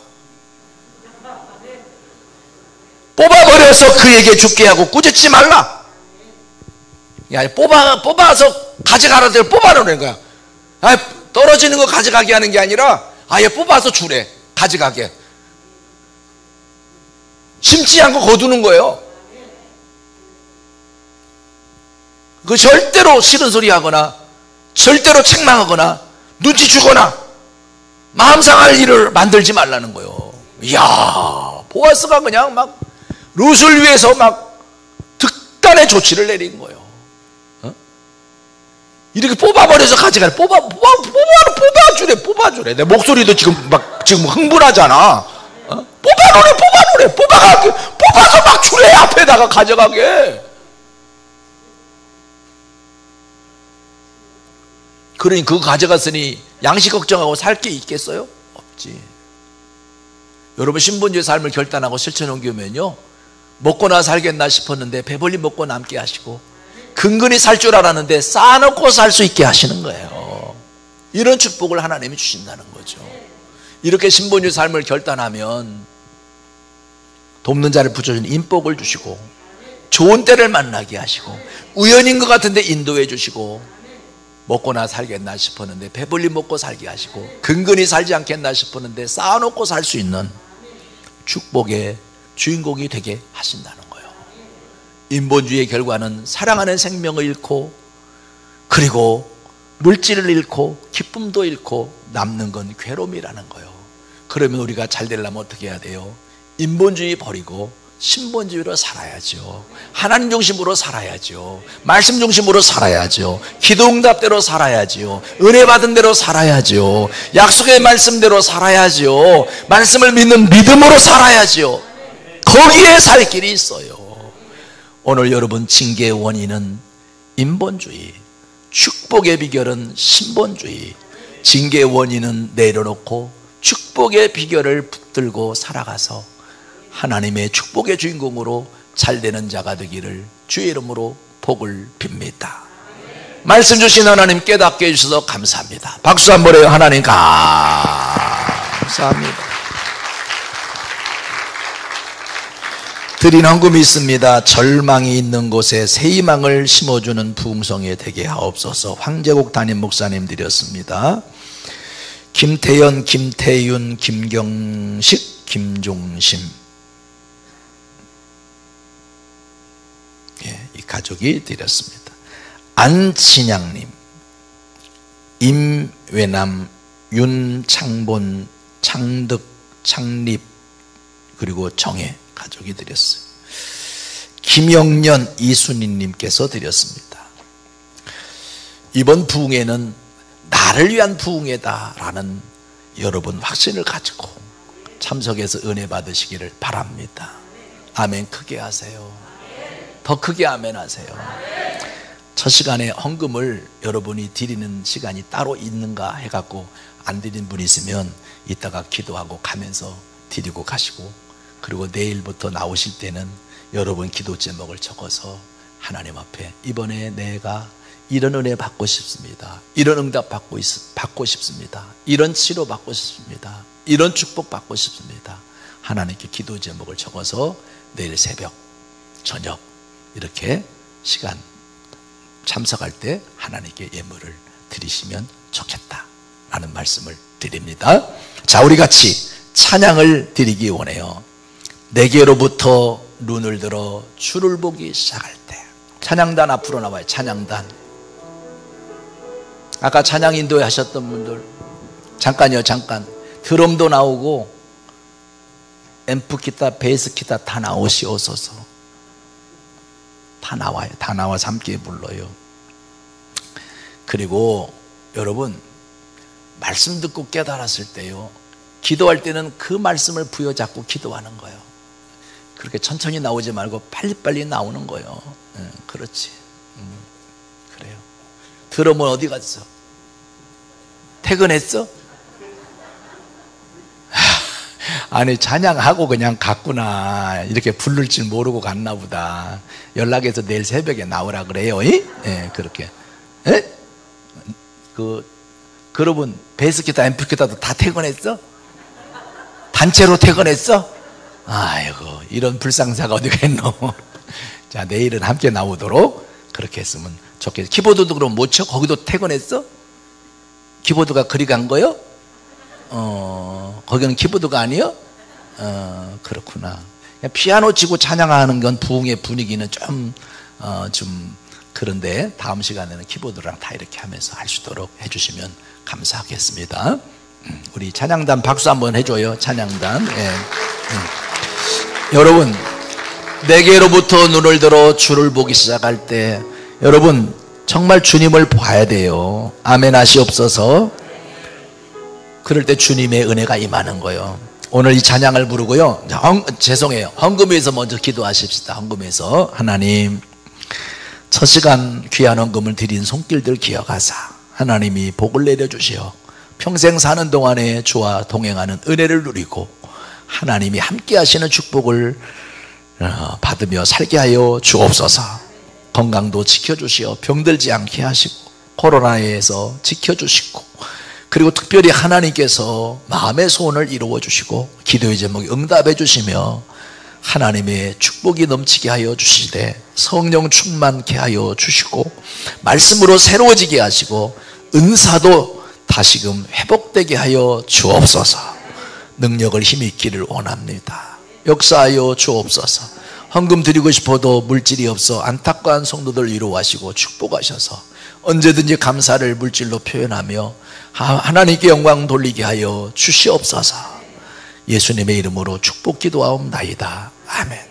뽑아버려서 그에게 죽게 하고 꾸짖지 말라. 야, 뽑아서 가져가라고 뽑아놓는 거야. 떨어지는 거 가져가게 하는 게 아니라 아예 뽑아서 주래. 가져가게. 심지 않고 거두는 거예요. 그 절대로 싫은 소리 하거나 절대로 책망하거나 눈치 주거나 마음 상할 일을 만들지 말라는 거예요. 이야, 보아스가 그냥 막 룻을 위해서 막 특단의 조치를 내린 거예요. 이렇게 뽑아버려서 가져가래. 뽑아주래. 내 목소리도 지금 흥분하잖아. 뽑아서 막 주래. 앞에다가 가져가게. 그러니 그거 가져갔으니 양식 걱정하고 살 게 있겠어요? 없지. 여러분, 신본주의 삶을 결단하고 실천해 옮기면요, 먹고나 살겠나 싶었는데 배불리 먹고 남게 하시고, 근근히 살 줄 알았는데 쌓아놓고 살 수 있게 하시는 거예요. 이런 축복을 하나님이 주신다는 거죠. 이렇게 신본주의 삶을 결단하면 돕는 자를 붙여주는 인복을 주시고, 좋은 때를 만나게 하시고, 우연인 것 같은데 인도해 주시고, 먹고나 살겠나 싶었는데 배불리 먹고 살게 하시고, 근근히 살지 않겠나 싶었는데 쌓아놓고 살 수 있는 축복의 주인공이 되게 하신다는 거예요. 인본주의의 결과는 사랑하는 생명을 잃고, 그리고 물질을 잃고 기쁨도 잃고 남는 건 괴로움이라는 거예요. 그러면 우리가 잘 되려면 어떻게 해야 돼요? 인본주의 버리고 신본주의로 살아야죠. 하나님 중심으로 살아야죠. 말씀 중심으로 살아야죠. 기도응답대로 살아야죠. 은혜 받은 대로 살아야죠. 약속의 말씀대로 살아야죠. 말씀을 믿는 믿음으로 살아야죠. 거기에 살 길이 있어요. 오늘 여러분, 징계의 원인은 인본주의, 축복의 비결은 신본주의. 징계의 원인은 내려놓고 축복의 비결을 붙들고 살아가서 하나님의 축복의 주인공으로 잘되는 자가 되기를 주의 이름으로 복을 빕니다. 말씀 주신 하나님 깨닫게 해주셔서 감사합니다. 박수 한번 해요. 하나님 감사합니다. 드린 헌금이 있습니다. 절망이 있는 곳에 새 희망을 심어주는 부흥성에 되게 하옵소서. 황제국 담임 목사님 드렸습니다. 김태연, 김태윤, 김경식, 김종심, 이 가족이 드렸습니다. 안진양님, 임외남, 윤창본, 창득, 창립, 그리고 정혜 가족이 드렸어요. 김영년, 이순희님께서 드렸습니다. 이번 부흥회는 나를 위한 부흥회다라는 여러분 확신을 가지고 참석해서 은혜 받으시기를 바랍니다. 아멘. 크게 하세요. 더 크게 아멘 하세요. 첫 시간에 헌금을 여러분이 드리는 시간이 따로 있는가 해갖고 안 드린 분이 있으면 이따가 기도하고 가면서 드리고 가시고, 그리고 내일부터 나오실 때는 여러분 기도 제목을 적어서 하나님 앞에 이번에 내가 이런 은혜 받고 싶습니다. 이런 응답 받고 싶습니다. 이런 치료 받고 싶습니다. 이런 축복 받고 싶습니다. 하나님께 기도 제목을 적어서 내일 새벽, 저녁 이렇게 시간 참석할 때 하나님께 예물을 드리시면 좋겠다라는 말씀을 드립니다. 자, 우리 같이 찬양을 드리기 원해요. 내게로부터 눈을 들어 주를 보기 시작할 때. 찬양단 앞으로 나와요. 찬양단. 아까 찬양 인도에 하셨던 분들 잠깐요, 잠깐. 드럼도 나오고 앰프 기타, 베이스 기타 다 나오시옵소서. 다 나와요. 다 나와서 함께 불러요. 그리고 여러분, 말씀 듣고 깨달았을 때요, 기도할 때는 그 말씀을 부여잡고 기도하는 거예요. 그렇게 천천히 나오지 말고 빨리빨리 나오는 거예요. 그렇지. 그래요. 드럼은 어디 갔어? 퇴근했어? 아니, 찬양하고 그냥 갔구나. 이렇게 부를 줄 모르고 갔나 보다. 연락해서 내일 새벽에 나오라 그래요. 예, 그렇게. 예? 여러분, 베이스기타, 앰프기타도 다 퇴근했어? 단체로 퇴근했어? 아이고, 이런 불상사가 어디가 있노? 자, 내일은 함께 나오도록 그렇게 했으면 좋겠어. 키보드도 그럼 못 쳐? 거기도 퇴근했어? 키보드가 그리 간 거요? 거기는 키보드가 아니요? 그렇구나. 피아노 치고 찬양하는 건 부흥의 분위기는 좀 그런데 다음 시간에는 키보드랑 다 이렇게 하면서 할 수 있도록 해주시면 감사하겠습니다. 우리 찬양단 박수 한번 해줘요. 찬양단. 예. 여러분, 내게로부터 눈을 들어 주를 보기 시작할 때 여러분 정말 주님을 봐야 돼요. 아멘 하시옵소서. 그럴 때 주님의 은혜가 임하는 거예요. 오늘 이 찬양을 부르고요, 죄송해요, 헌금에서 먼저 기도하십시다. 헌금에서 하나님, 첫 시간 귀한 헌금을 드린 손길들 기억하사 하나님이 복을 내려주시어 평생 사는 동안에 주와 동행하는 은혜를 누리고 하나님이 함께 하시는 축복을 받으며 살게 하여 주옵소서. 건강도 지켜주시어 병들지 않게 하시고 코로나에서 지켜주시고, 그리고 특별히 하나님께서 마음의 소원을 이루어 주시고 기도의 제목에 응답해 주시며 하나님의 축복이 넘치게 하여 주시되 성령 충만케 하여 주시고 말씀으로 새로워지게 하시고 은사도 다시금 회복되게 하여 주옵소서. 능력을 힘이 있기를 원합니다. 역사하여 주옵소서. 헌금 드리고 싶어도 물질이 없어 안타까운 성도들 위로하시고 축복하셔서 언제든지 감사를 물질로 표현하며 하나님께 영광 돌리게 하여 주시옵소서. 예수님의 이름으로 축복 기도하옵나이다. 아멘.